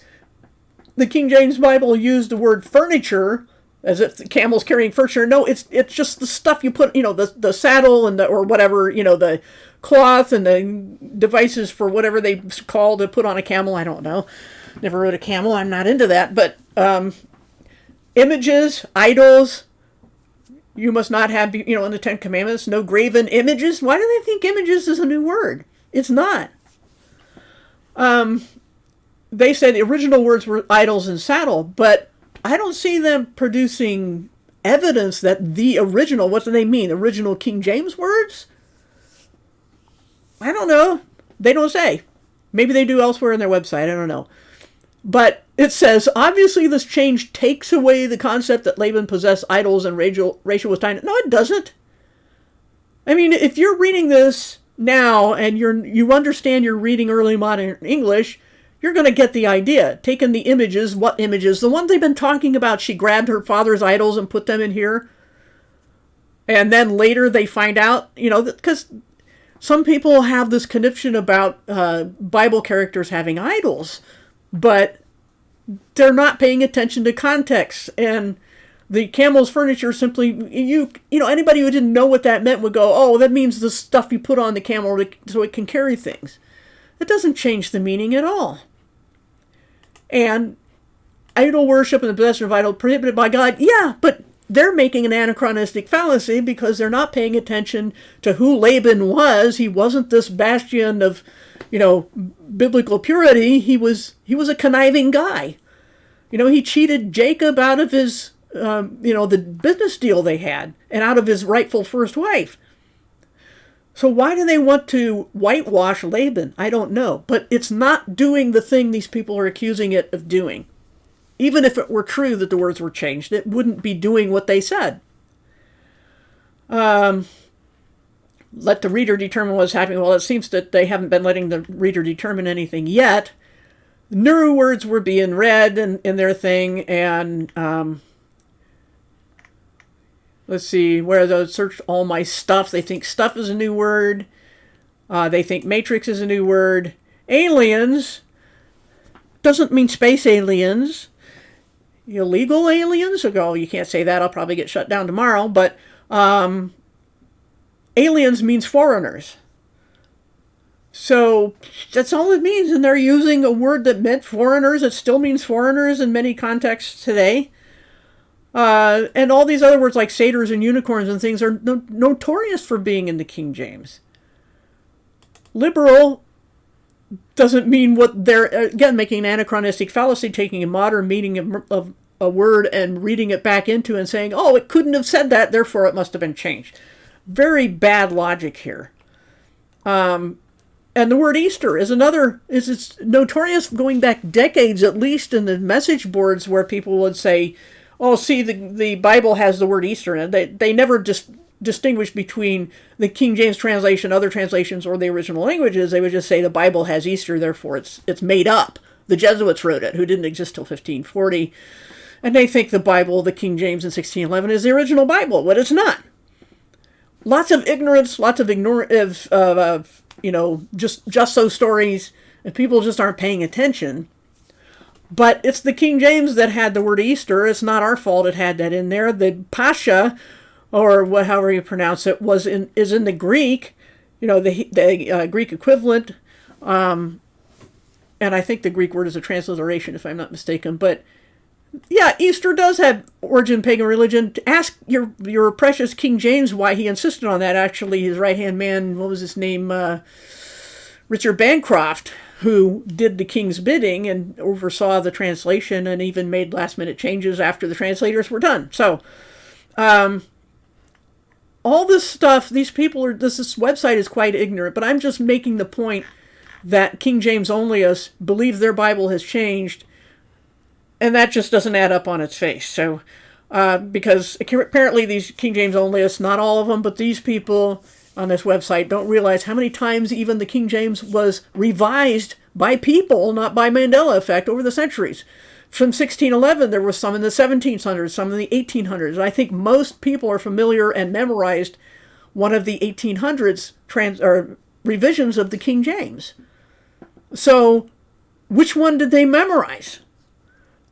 the King James Bible used the word furniture as if the camel's carrying furniture. No, it's just the stuff you put, you know, the saddle and or whatever, you know, the cloth and the devices for whatever they call to put on a camel. I don't know. Never rode a camel. I'm not into that. But images, idols, you must not have, you know, in the Ten Commandments, no graven images. Why do they think images is a new word? It's not. They said the original words were idols and saddle, but I don't see them producing evidence that the original, what do they mean? Original King James words? I don't know. They don't say. Maybe they do elsewhere in their website. I don't know. But it says, obviously this change takes away the concept that Laban possessed idols and Rachel was tiny. No, it doesn't. I mean, if you're reading this now and you understand you're reading early modern English, you're going to get the idea. Taking the images, what images? The ones they've been talking about. She grabbed her father's idols and put them in here. And then later they find out, you know, because some people have this conniption about Bible characters having idols, but they're not paying attention to context. And the camel's furniture simply, you know, anybody who didn't know what that meant would go, oh, that means the stuff you put on the camel so it can carry things. It doesn't change the meaning at all. And idol worship and the possession of idol prohibited by God, yeah, but they're making an anachronistic fallacy because they're not paying attention to who Laban was. He wasn't this bastion of, you know, biblical purity. He was a conniving guy. You know, he cheated Jacob out of his, you know, the business deal they had and out of his rightful first wife. So why do they want to whitewash Laban? I don't know. But it's not doing the thing these people are accusing it of doing. Even if it were true that the words were changed, it wouldn't be doing what they said. Let the reader determine what's happening. Well, it seems that they haven't been letting the reader determine anything yet. New words were being read in their thing, and let's see, where they searched all my stuff. They think stuff is a new word. They think matrix is a new word. Aliens doesn't mean space aliens. Illegal aliens? Oh, you can't say that. I'll probably get shut down tomorrow. But aliens means foreigners. So that's all it means. And they're using a word that meant foreigners. It still means foreigners in many contexts today. And all these other words like satyrs and unicorns and things are notorious for being in the King James. Liberal doesn't mean what they're, again, making an anachronistic fallacy, taking a modern meaning of a word and reading it back into and saying, oh, it couldn't have said that, therefore it must have been changed. Very bad logic here. And the word Easter is it's notorious going back decades, at least in the message boards, where people would say, oh, see, the Bible has the word Easter in it. They never distinguish between the King James translation, other translations, or the original languages. They would just say the Bible has Easter, therefore it's made up. The Jesuits wrote it, who didn't exist till 1540. And they think the Bible, the King James in 1611, is the original Bible, but it's not. Lots of ignorance, lots of just so stories, and people just aren't paying attention. But it's the King James that had the word Easter. It's not our fault it had that in there. The Pascha, or however you pronounce it, is in the Greek, the Greek equivalent. And I think the Greek word is a transliteration, if I'm not mistaken. But yeah, Easter does have origin in pagan religion. Ask your precious King James why he insisted on that. Actually, his right-hand man, what was his name? Richard Bancroft, who did the king's bidding and oversaw the translation and even made last-minute changes after the translators were done. So, all this stuff, this website is quite ignorant, but I'm just making the point that King James onlyists believe their Bible has changed, and that just doesn't add up on its face. So, because apparently these King James onlyists, not all of them, but these people on this website don't realize how many times even the King James was revised by people, not by Mandela Effect, over the centuries. From 1611, there was some in the 1700s, some in the 1800s. I think most people are familiar and memorized one of the 1800s revisions of the King James. So, which one did they memorize?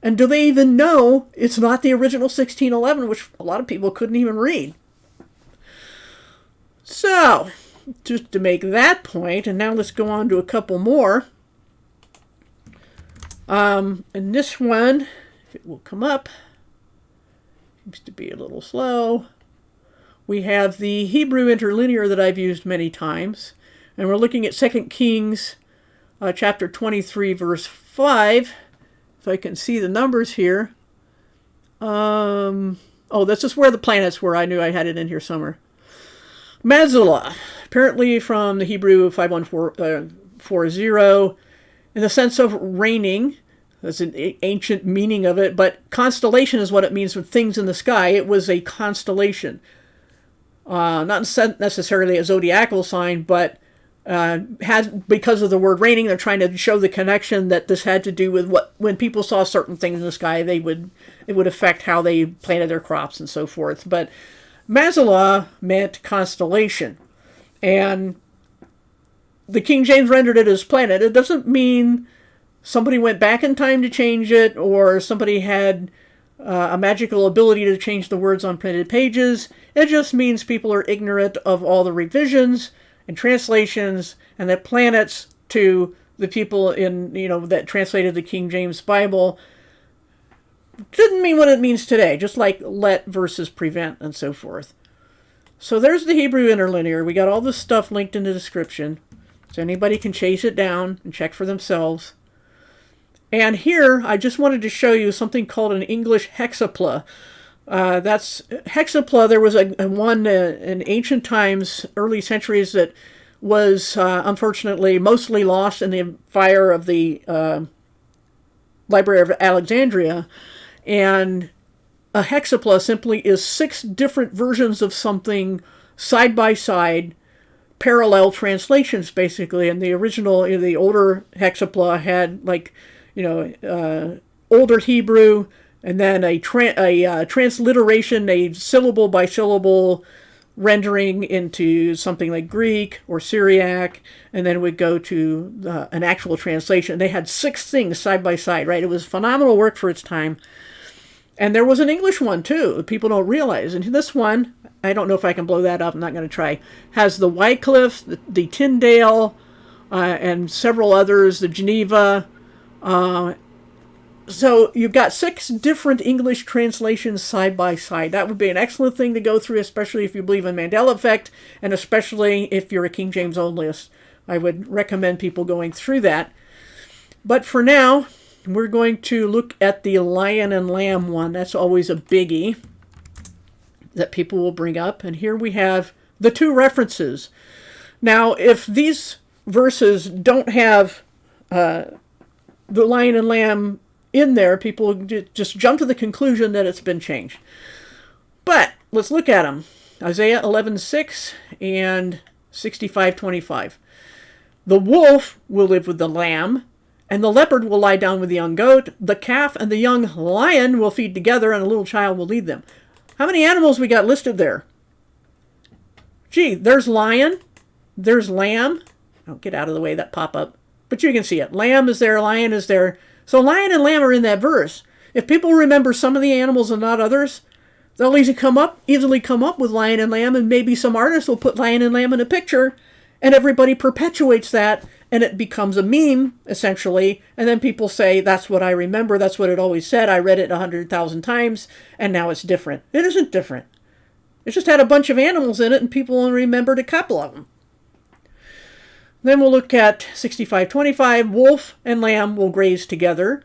And do they even know it's not the original 1611, which a lot of people couldn't even read? So, just to make that point, and now let's go on to a couple more. And this one, if it will come up, seems to be a little slow. We have the Hebrew interlinear that I've used many times, and we're looking at 2 Kings chapter 23, verse 5. If I can see the numbers here. That's just where the planets were. I knew I had it in here somewhere. Mazzalah, apparently from the Hebrew 5140, in the sense of reigning. That's an ancient meaning of it, but constellation is what it means with things in the sky. It was a constellation. Not necessarily a zodiacal sign, but because of the word reigning, they're trying to show the connection that this had to do with when people saw certain things in the sky, it would affect how they planted their crops and so forth. But Mazzalah meant constellation, and the King James rendered it as planet. It doesn't mean somebody went back in time to change it, or somebody had a magical ability to change the words on printed pages. It just means people are ignorant of all the revisions and translations, and that planets to the people that translated the King James Bible didn't mean what it means today, just like let versus prevent and so forth. So there's the Hebrew interlinear. We got all this stuff linked in the description, so anybody can chase it down and check for themselves. And here, I just wanted to show you something called an English hexapla. That's hexapla. There was one in ancient times, early centuries, that was unfortunately mostly lost in the fire of the Library of Alexandria. And a hexapla simply is 6 different versions of something side by side, parallel translations basically. And the original, the older hexapla had older Hebrew, and then a transliteration, a syllable by syllable rendering into something like Greek or Syriac, and then would go to an actual translation. They had 6 things side by side, right? It was phenomenal work for its time. And there was an English one, too, that people don't realize. And this one, I don't know if I can blow that up, I'm not going to try, has the Wycliffe, the Tyndale, and several others, the Geneva. So you've got 6 different English translations side by side. That would be an excellent thing to go through, especially if you believe in Mandela Effect, and especially if you're a King James onlyist. I would recommend people going through that. But for now, we're going to look at the lion and lamb one. That's always a biggie that people will bring up. And here we have the 2 references. Now, if these verses don't have the lion and lamb in there, people just jump to the conclusion that it's been changed. But let's look at them. Isaiah 11:6 and 65:25. The wolf will live with the lamb, and the leopard will lie down with the young goat. The calf and the young lion will feed together, and a little child will lead them. How many animals we got listed there? Gee, there's lion, there's lamb. Oh, get out of the way, that pop up. But you can see it. Lamb is there, lion is there. So lion and lamb are in that verse. If people remember some of the animals and not others, they'll easily come up with lion and lamb, and maybe some artist will put lion and lamb in a picture, and everybody perpetuates that, and it becomes a meme, essentially, and then people say, that's what I remember, that's what it always said, I read it 100,000 times, and now it's different. It isn't different. It just had a bunch of animals in it, and people only remembered a couple of them. Then we'll look at 65:25. Wolf and lamb will graze together.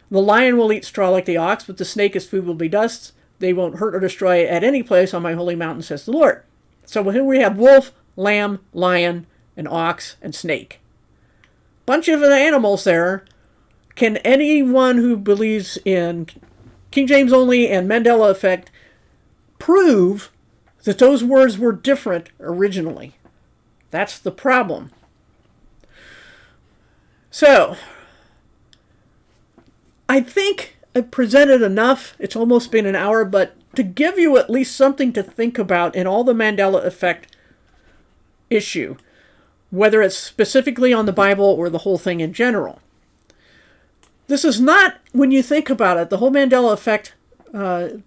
The lion will eat straw like the ox, but the snake his food will be dust. They won't hurt or destroy at any place on my holy mountain, says the Lord. So here we have wolf, lamb, lion, and ox, and snake. Bunch of animals there. Can anyone who believes in King James only and Mandela Effect prove that those words were different originally? That's the problem. So, I think I've presented enough. It's almost been an hour, but to give you at least something to think about in all the Mandela Effect issue, whether it's specifically on the Bible or the whole thing in general. This is not, when you think about it, the whole Mandela Effect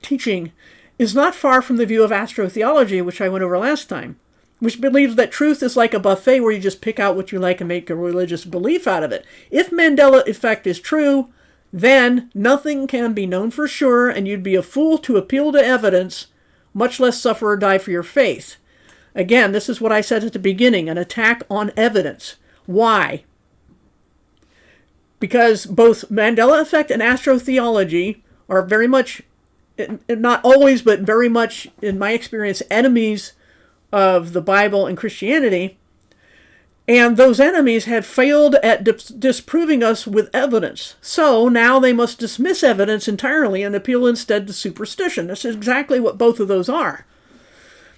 teaching is not far from the view of astrotheology, which I went over last time, which believes that truth is like a buffet where you just pick out what you like and make a religious belief out of it. If Mandela Effect is true, then nothing can be known for sure, and you'd be a fool to appeal to evidence, much less suffer or die for your faith. Again, this is what I said at the beginning, an attack on evidence. Why? Because both Mandela Effect and astrotheology are very much, not always, but very much, in my experience, enemies of the Bible and Christianity, and those enemies have failed at disproving us with evidence. So now they must dismiss evidence entirely and appeal instead to superstition. That's exactly what both of those are.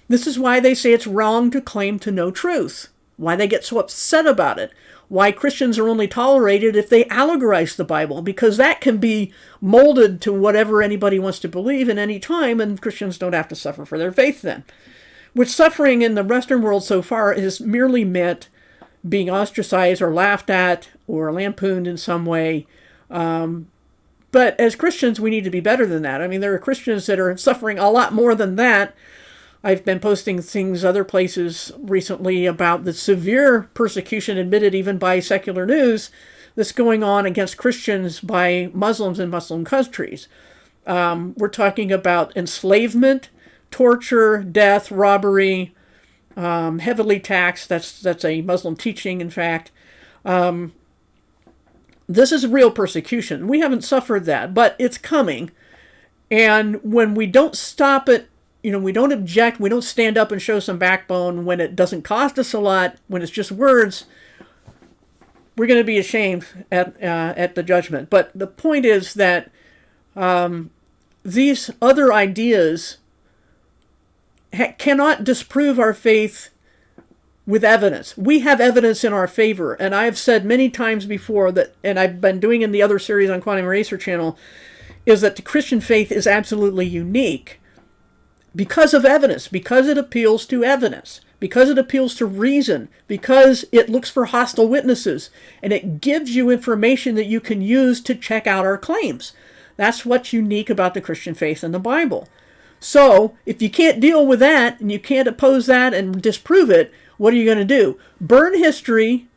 This is why they say it's wrong to claim to know truth, why they get so upset about it, why Christians are only tolerated if they allegorize the Bible, because that can be molded to whatever anybody wants to believe in any time, and Christians don't have to suffer for their faith then. Which suffering in the Western world so far is merely meant being ostracized or laughed at or lampooned in some way. But as Christians, we need to be better than that. I mean, there are Christians that are suffering a lot more than that. I've been posting things other places recently about the severe persecution admitted even by secular news that's going on against Christians by Muslims in Muslim countries. We're talking about enslavement, torture, death, robbery, heavily taxed. That's a Muslim teaching, in fact. This is real persecution. We haven't suffered that, but it's coming. And when we don't stop it, we don't object, we don't stand up and show some backbone when it doesn't cost us a lot, when it's just words, we're going to be ashamed at the judgment. But the point is that these other ideas cannot disprove our faith with evidence. We have evidence in our favor, and I've said many times before that, and I've been doing in the other series on Quantum Eraser channel, is that the Christian faith is absolutely unique because of evidence, because it appeals to evidence, because it appeals to reason, because it looks for hostile witnesses, and it gives you information that you can use to check out our claims. That's what's unique about the Christian faith and the Bible. So, if you can't deal with that, and you can't oppose that and disprove it, what are you going to do? Burn history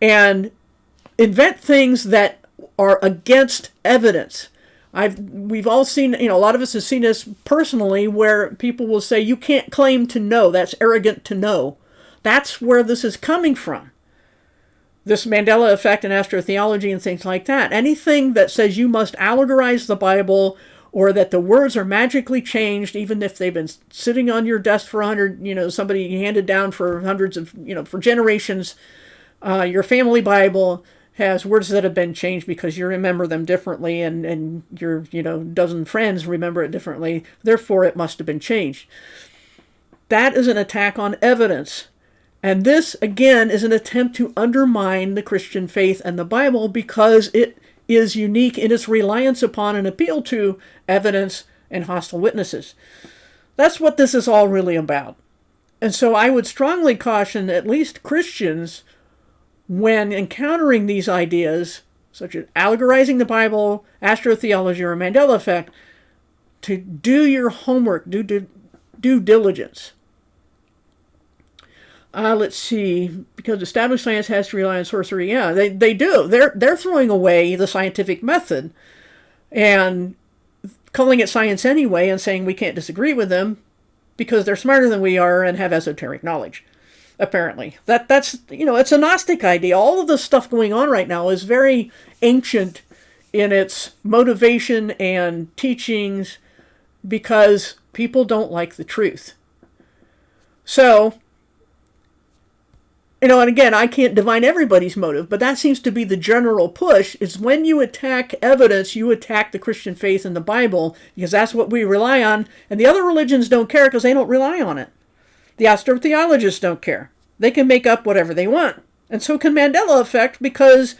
and invent things that are against evidence. We've all seen, a lot of us have seen this personally, where people will say, you can't claim to know. That's arrogant to know. That's where this is coming from. This Mandela Effect and astrotheology and things like that. Anything that says you must allegorize the Bible, or that the words are magically changed, even if they've been sitting on your desk for 100, somebody handed down for hundreds of, for generations. Your family Bible has words that have been changed because you remember them differently, and your, dozen friends remember it differently. Therefore, it must have been changed. That is an attack on evidence. And this, again, is an attempt to undermine the Christian faith and the Bible, because it is unique in its reliance upon and appeal to evidence and hostile witnesses. That's what this is all really about. And so I would strongly caution at least Christians, when encountering these ideas, such as allegorizing the Bible, astrotheology, or Mandela Effect, to do your homework, do due diligence. Let's see, because established science has to rely on sorcery. Yeah, they do. They're throwing away the scientific method and calling it science anyway, and saying we can't disagree with them because they're smarter than we are and have esoteric knowledge. Apparently, that's it's a Gnostic idea. All of the stuff going on right now is very ancient in its motivation and teachings, because people don't like the truth. So, and again, I can't divine everybody's motive, but that seems to be the general push, is when you attack evidence, you attack the Christian faith and the Bible, because that's what we rely on, and the other religions don't care because they don't rely on it. The astrotheologists don't care. They can make up whatever they want. And so can Mandela Effect, because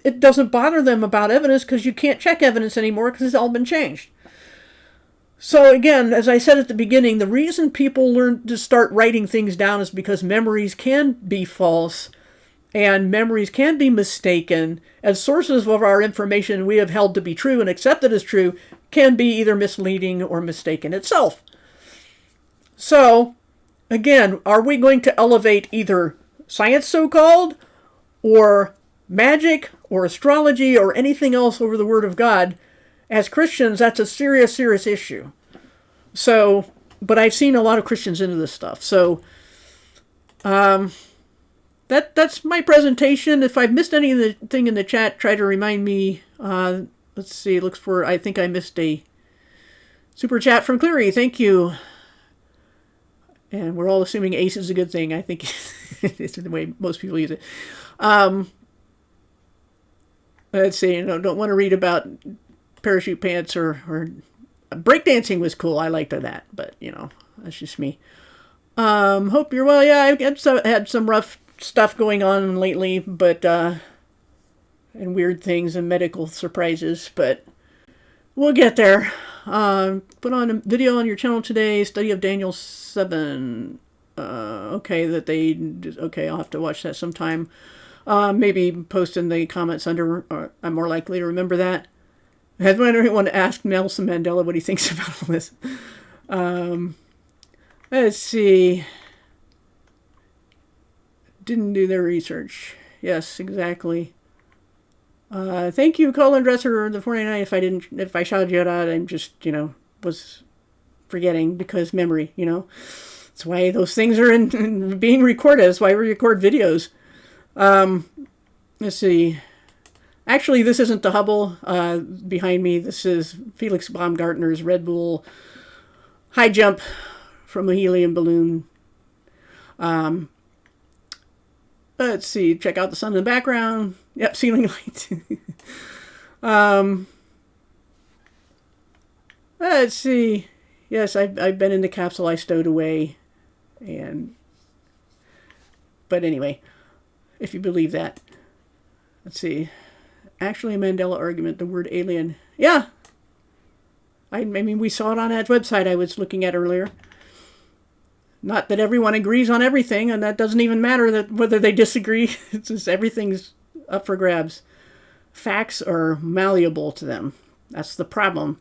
it doesn't bother them about evidence, because you can't check evidence anymore because it's all been changed. So again, as I said at the beginning, the reason people learn to start writing things down is because memories can be false, and memories can be mistaken, and sources of our information we have held to be true and accepted as true can be either misleading or mistaken itself. So, again, are we going to elevate either science, so-called, or magic, or astrology, or anything else over the Word of God? As Christians, that's a serious, serious issue. So, but I've seen a lot of Christians into this stuff. So, that's my presentation. If I've missed anything in the chat, try to remind me. Let's see, I think I missed a super chat from Cleary. Thank you. And we're all assuming ace is a good thing. I think it's the way most people use it. Let's see, don't want to read about parachute pants or breakdancing was cool. I liked that, but that's just me. Hope you're well. Yeah, I've had some rough stuff going on lately, but and weird things and medical surprises, but we'll get there. Put on a video on your channel today, study of Daniel 7. Okay, I'll have to watch that sometime. Maybe post in the comments under, I'm more likely to remember that. Has anyone asked Nelson Mandela what he thinks about all this? Let's see. Didn't do their research. Yes, exactly. Thank you, Colin Dresser, the 49. If I shouted you out, I'm just, was forgetting, because memory, That's why those things are in being recorded. That's why we record videos. Let's see. Actually, this isn't the Hubble behind me. This is Felix Baumgartner's Red Bull high jump from a helium balloon. Let's see. Check out the sun in the background. Yep, ceiling lights. Let's see. Yes, I've been in the capsule I stowed away, but anyway, if you believe that. Let's see. Actually, a Mandela argument, the word alien. Yeah. I mean, we saw it on that website I was looking at earlier. Not that everyone agrees on everything, and that doesn't even matter that whether they disagree. It's just everything's up for grabs. Facts are malleable to them. That's the problem.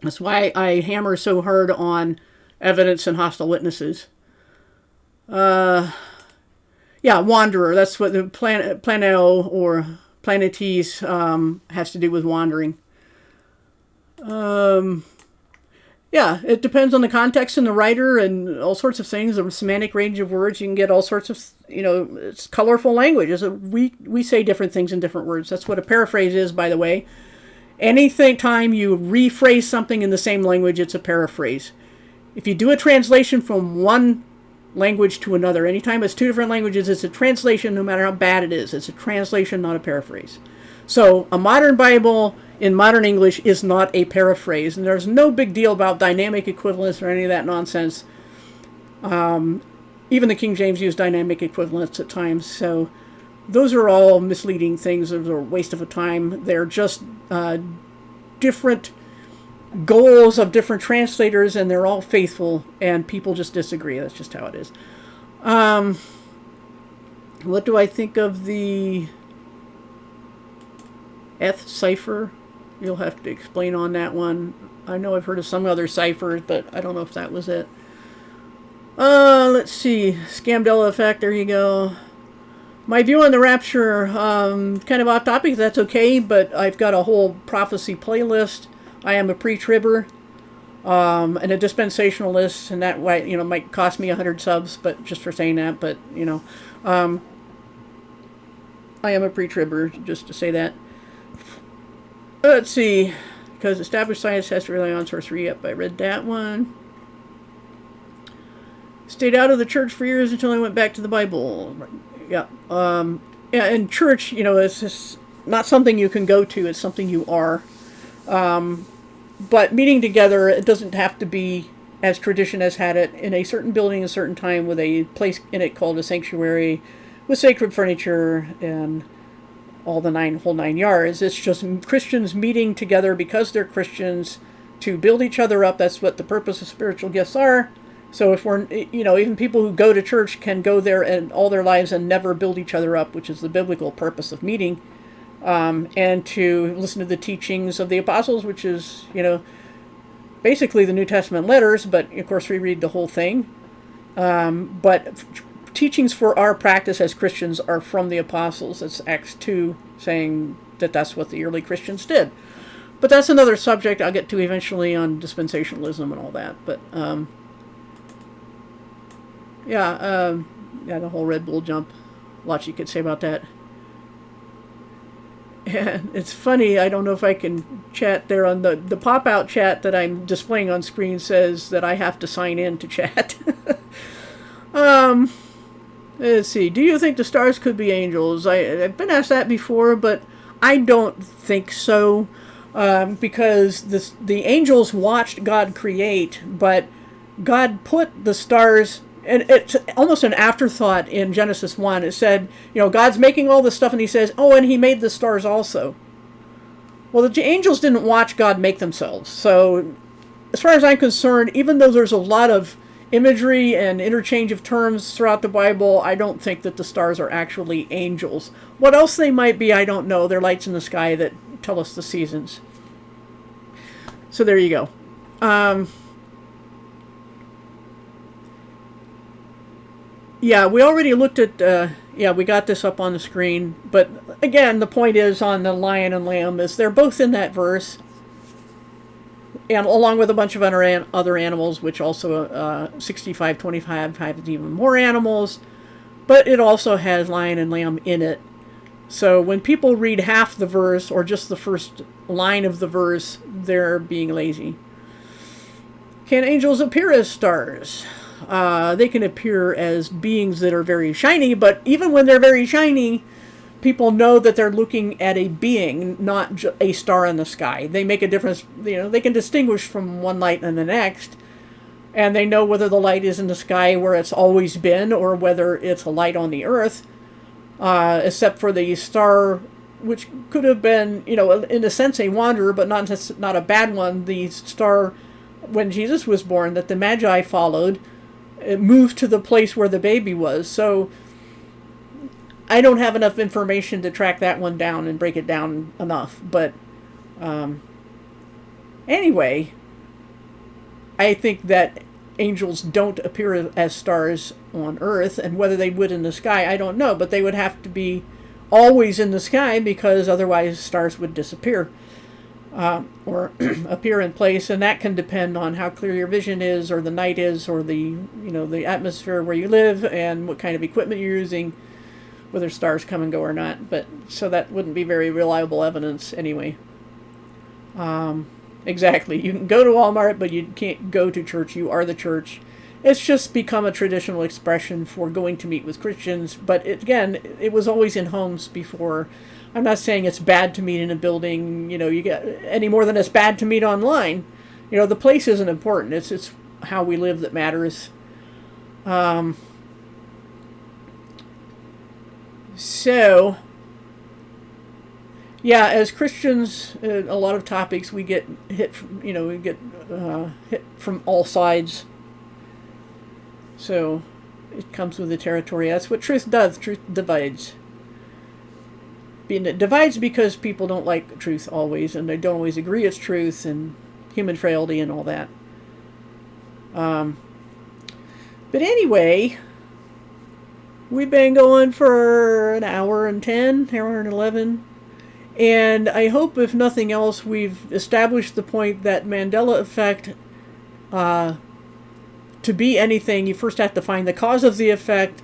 That's why I hammer so hard on evidence and hostile witnesses. Yeah, wanderer. That's what the planeo or planetes has to do with wandering. Yeah, it depends on the context and the writer and all sorts of things. The semantic range of words, you can get all sorts of, it's colorful language. We say different things in different words. That's what a paraphrase is, by the way. Anything time you rephrase something in the same language, it's a paraphrase. If you do a translation from one language to another, anytime it's two different languages, it's a translation no matter how bad it is. It's a translation, not a paraphrase. So a modern Bible in modern English is not a paraphrase, and there's no big deal about dynamic equivalence or any of that nonsense. Even the King James used dynamic equivalence at times, so those are all misleading things. They're a waste of a time. They're just different goals of different translators, and they're all faithful, and people just disagree. That's just how it is. What do I think of the Eth cipher? You'll have to explain on that one. I know I've heard of some other ciphers, but I don't know if that was it. Let's see. Mandela Effect, there you go. My view on the rapture, kind of off topic, that's okay, but I've got a whole prophecy playlist. I am a pre-tribber and a dispensationalist, and that might cost me 100 subs, but just for saying that, but I am a pre-tribber, just to say that. Let's see, because established science has to rely on source 3. Yep, I read that one. Stayed out of the church for years until I went back to the Bible. Yeah, and church, it's just not something you can go to. It's something you are. But meeting together, it doesn't have to be as tradition has had it, in a certain building, a certain time, with a place in it called a sanctuary, with sacred furniture and all the whole 9 yards. It's just Christians meeting together because they're Christians to build each other up. That's what the purpose of spiritual gifts are. So if we're, even people who go to church can go there and all their lives and never build each other up, which is the biblical purpose of meeting, and to listen to the teachings of the apostles, which is, basically the New Testament letters, but of course we read the whole thing. But teachings for our practice as Christians are from the apostles. It's Acts 2 saying that that's what the early Christians did. But that's another subject I'll get to eventually on dispensationalism and all that. But the whole Red Bull jump. Lots you could say about that. And it's funny, I don't know if I can chat there on the pop-out chat that I'm displaying on screen says that I have to sign in to chat. Let's see. Do you think the stars could be angels? I've been asked that before, but I don't think so, because the angels watched God create, but God put the stars, and it's almost an afterthought in Genesis 1. It said, God's making all this stuff, and he says, and he made the stars also. Well, the angels didn't watch God make themselves. So as far as I'm concerned, even though there's a lot of imagery and interchange of terms throughout the Bible, I don't think that the stars are actually angels. What else they might be, I don't know. They're lights in the sky that tell us the seasons. So there you go. Yeah, we already looked at, we got this up on the screen. But again, the point is on the lion and lamb is they're both in that verse. And along with a bunch of other animals, which also 65:25 has even more animals. But it also has lion and lamb in it. So when people read half the verse or just the first line of the verse, they're being lazy. Can angels appear as stars? They can appear as beings that are very shiny, but even when they're very shiny, people know that they're looking at a being, not a star in the sky. They make a difference. They can distinguish from one light and the next, and they know whether the light is in the sky where it's always been or whether it's a light on the earth, except for the star, which could have been, in a sense, a wanderer, but not a bad one. The star, when Jesus was born, that the Magi followed, it moved to the place where the baby was. So I don't have enough information to track that one down and break it down enough. But anyway, I think that angels don't appear as stars on Earth, and whether they would in the sky, I don't know, but they would have to be always in the sky because otherwise stars would disappear or appear in place, and that can depend on how clear your vision is, or the night is, or the the atmosphere where you live, and what kind of equipment you're using, whether stars come and go or not. But so that wouldn't be very reliable evidence anyway. Exactly. You can go to Walmart, but you can't go to church. You are the church. It's just become a traditional expression for going to meet with Christians. But again, it was always in homes before. I'm not saying it's bad to meet in a building, you get any more than it's bad to meet online. The place isn't important. It's how we live that matters. So, yeah, as Christians, a lot of topics we get hit from, hit from all sides. So, it comes with the territory. That's what truth does. Truth divides. It divides because people don't like truth always, and they don't always agree it's truth, and human frailty and all that. But anyway, we've been going for an hour and 10, hour and 11, and I hope, if nothing else, we've established the point that Mandela Effect, to be anything, you first have to find the cause of the effect,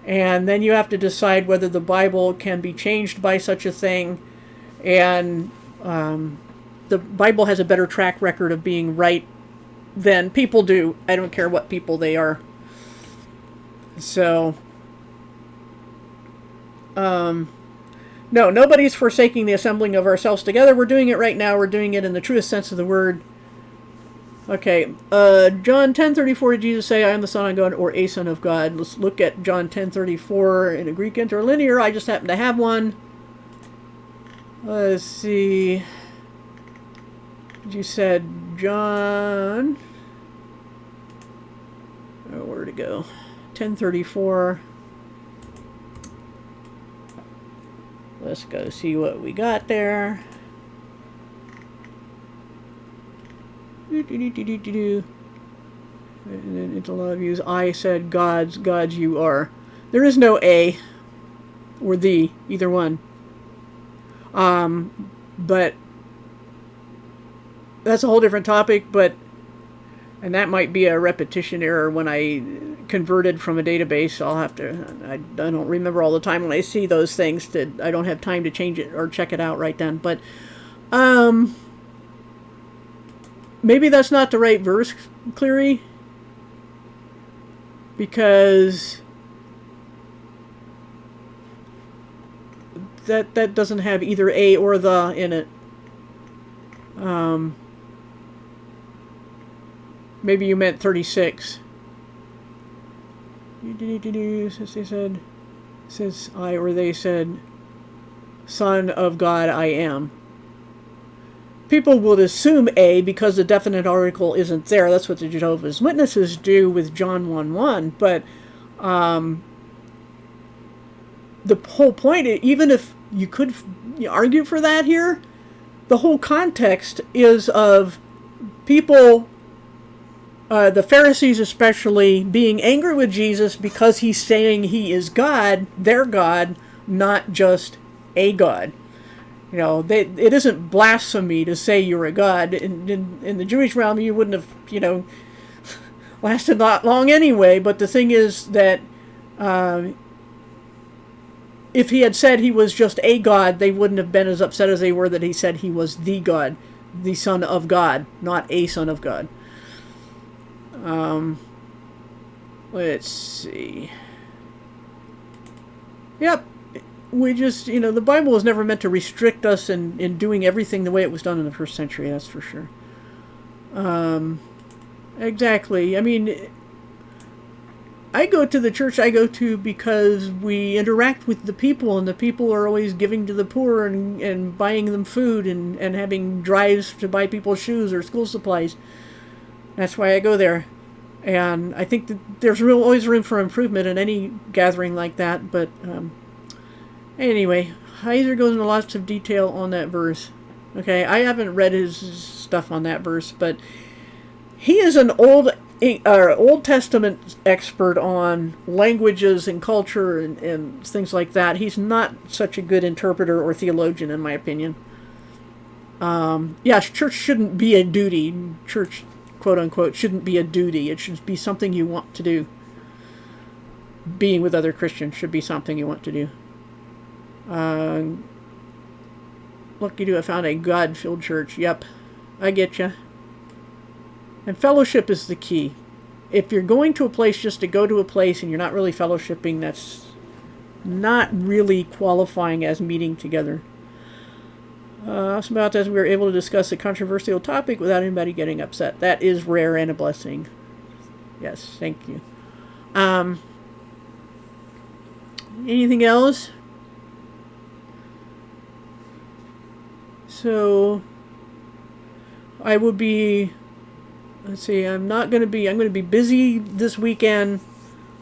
and then you have to decide whether the Bible can be changed by such a thing. And the Bible has a better track record of being right than people do. I don't care what people they are. So, no, nobody's forsaking the assembling of ourselves together. We're doing it right now. We're doing it in the truest sense of the word. Okay, John 10:34, did Jesus say, I am the Son of God, or a Son of God? Let's look at John 10:34 in a Greek interlinear. I just happen to have one. Let's see. You said John. Oh, where'd it go? 10:34. Let's go see what we got there. And then it's a lot of views. I said gods, gods you are. There is no a or the, either one. But that's a whole different topic, and that might be a repetition error when I converted from a database. I don't remember all the time when I see those things, I don't have time to change it or check it out right then. But, maybe that's not the right verse, Cleary, because that doesn't have either a or the in it. Maybe you meant 36. Since they said, since I or they said, Son of God I am. People would assume A because the definite article isn't there. That's what the Jehovah's Witnesses do with John 1:1. But the whole point, even if you could argue for that here, the whole context is of people, the Pharisees especially, being angry with Jesus because he's saying he is God, their God, not just a God. It isn't blasphemy to say you're a god. In the Jewish realm, you wouldn't have, lasted that long anyway. But the thing is that if he had said he was just a god, they wouldn't have been as upset as they were that he said he was the God, the Son of God, not a Son of God. Let's see. Yep. We just, the Bible was never meant to restrict us in doing everything the way it was done in the first century, that's for sure. Exactly. I mean, I go to the church I go to because we interact with the people, and the people are always giving to the poor and buying them food and having drives to buy people shoes or school supplies. That's why I go there. And I think that there's always room for improvement in any gathering like that, but anyway, Heiser goes into lots of detail on that verse. Okay, I haven't read his stuff on that verse, but he is an old Old Testament expert on languages and culture and things like that. He's not such a good interpreter or theologian, in my opinion. Yes, church shouldn't be a duty. Church, quote unquote, shouldn't be a duty. It should be something you want to do. Being with other Christians should be something you want to do. Lucky to have found a God-filled church. Yep, I get you. And fellowship is the key. If you're going to a place just to go to a place and you're not really fellowshipping, that's not really qualifying as meeting together. About as we were able to discuss a controversial topic without anybody getting upset. That is rare and a blessing. Yes, thank you. Anything else? So, I will be... Let's see, I'm going to be busy this weekend.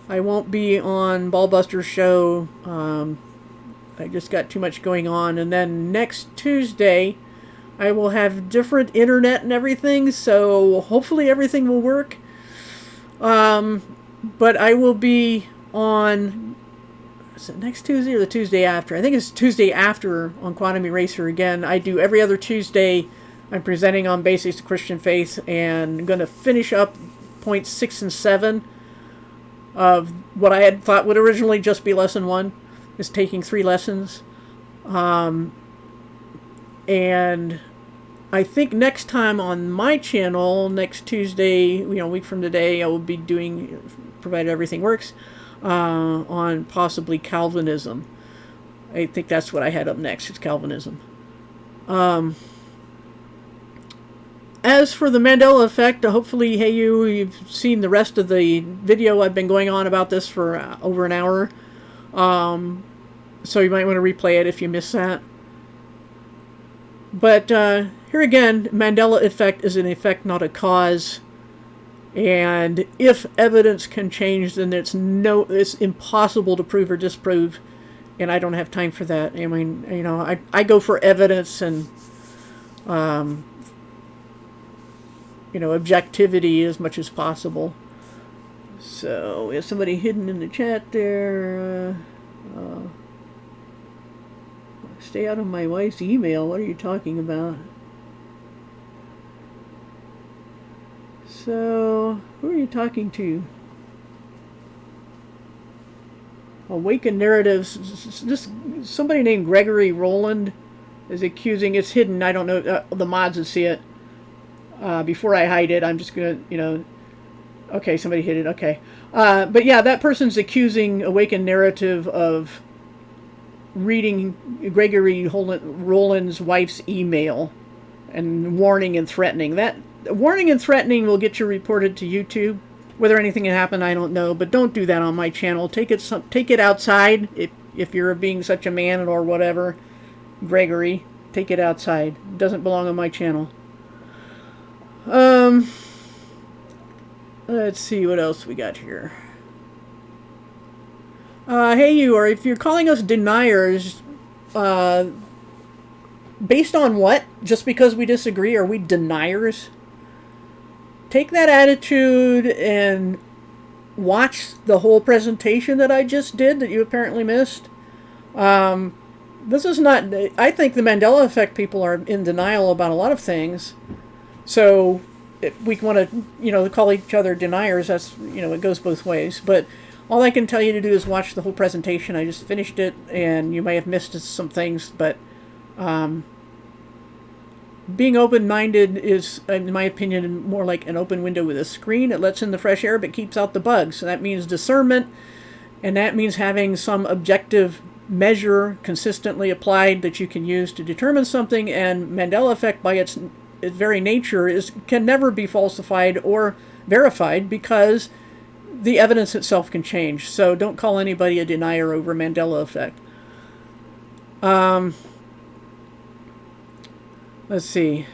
I won't be on Ballbuster's show. I just got too much going on. And then next Tuesday, I will have different internet and everything, so hopefully everything will work. But I will be on, is it next Tuesday or the Tuesday after? I think it's Tuesday after on Quantum Eraser again. I do every other Tuesday. I'm presenting on Basics of Christian Faith, and I'm going to finish up points 6 and 7 of what I had thought would originally just be lesson 1. Is taking 3 lessons. And I think next time on my channel, next Tuesday, a week from today, I will be doing, provided everything works, on possibly Calvinism. I think that's what I had up next, is Calvinism. As for the Mandela Effect, hopefully, hey, you've seen the rest of the video. I've been going on about this for over an hour. So you might want to replay it if you missed that. But here again, Mandela Effect is an effect, not a cause. And if evidence can change, then it's impossible to prove or disprove. And I don't have time for that. I mean, I go for evidence and objectivity as much as possible. So, we have somebody hidden in the chat there. Stay out of my wife's email. What are you talking about? So, who are you talking to? Awakened Narratives. This somebody named Gregory Rowland is accusing. It's hidden. I don't know. The mods will see it. Before I hide it, I'm just going to, Okay, somebody hid it. Okay. But yeah, that person's accusing Awakened Narrative of reading Gregory Rowland's wife's email and warning and threatening. That warning and threatening will get you reported to YouTube. Whether anything can happen, I don't know. But don't do that on my channel. Take it outside if you're being such a man or whatever. Gregory, take it outside. It doesn't belong on my channel. Let's see what else we got here. Hey, if you're calling us deniers, based on what? Just because we disagree, are we deniers? Take that attitude and watch the whole presentation that I just did that you apparently missed. This is not, I think the Mandela Effect people are in denial about a lot of things. So if we want to, call each other deniers, that's, it goes both ways. But all I can tell you to do is watch the whole presentation. I just finished it, and you may have missed some things, but being open-minded is, in my opinion, more like an open window with a screen. It lets in the fresh air, but keeps out the bugs. So that means discernment, and that means having some objective measure consistently applied that you can use to determine something. And Mandela Effect, by its very nature, can never be falsified or verified because the evidence itself can change. So don't call anybody a denier over Mandela Effect. Let's see.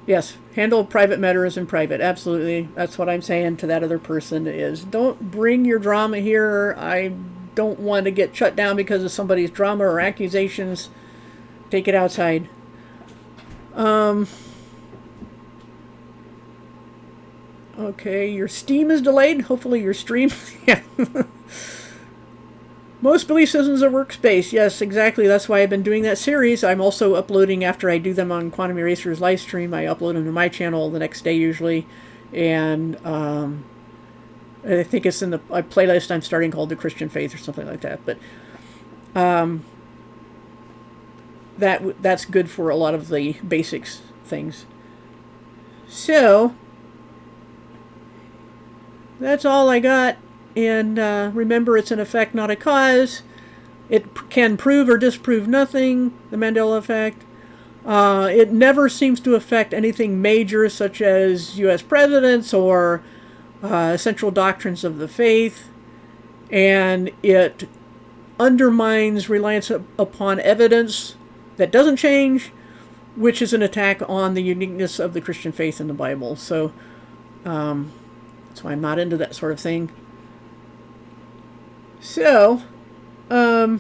Yes, handle private matters in private. Absolutely. That's what I'm saying to that other person is don't bring your drama here. I don't want to get shut down because of somebody's drama or accusations. Take it outside. Okay, your Steam is delayed. Hopefully your stream. Yeah. Most belief systems are workspace. Yes, exactly. That's why I've been doing that series. I'm also uploading after I do them on Quantum Eraser's live stream. I upload them to my channel the next day usually. And I think it's in the playlist I'm starting called The Christian Faith or something like that. But that's good for a lot of the basics things. So that's all I got. And remember, it's an effect, not a cause. It can prove or disprove nothing, the Mandela Effect. It never seems to affect anything major, such as U.S. presidents or central doctrines of the faith. And it undermines reliance upon evidence that doesn't change, which is an attack on the uniqueness of the Christian faith in the Bible. So that's why I'm not into that sort of thing. So, I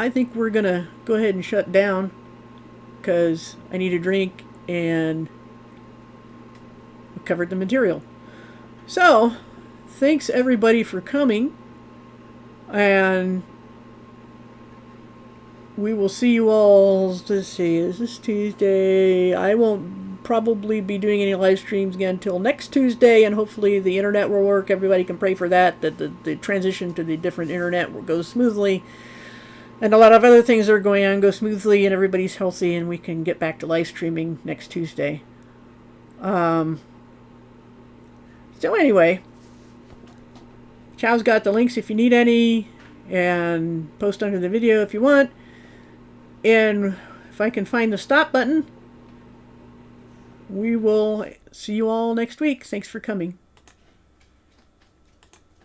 think we're going to go ahead and shut down because I need a drink and we covered the material. So, thanks everybody for coming, and we will see you all, let's see, is this Tuesday? I won't probably be doing any live streams again until next Tuesday, and hopefully the internet will work. Everybody can pray for that the transition to the different internet will go smoothly, and a lot of other things that are going on go smoothly, and everybody's healthy, and we can get back to live streaming next Tuesday. So anyway, Chow's got the links if you need any, and post under the video if you want. And if I can find the stop button, we will see you all next week. Thanks for coming.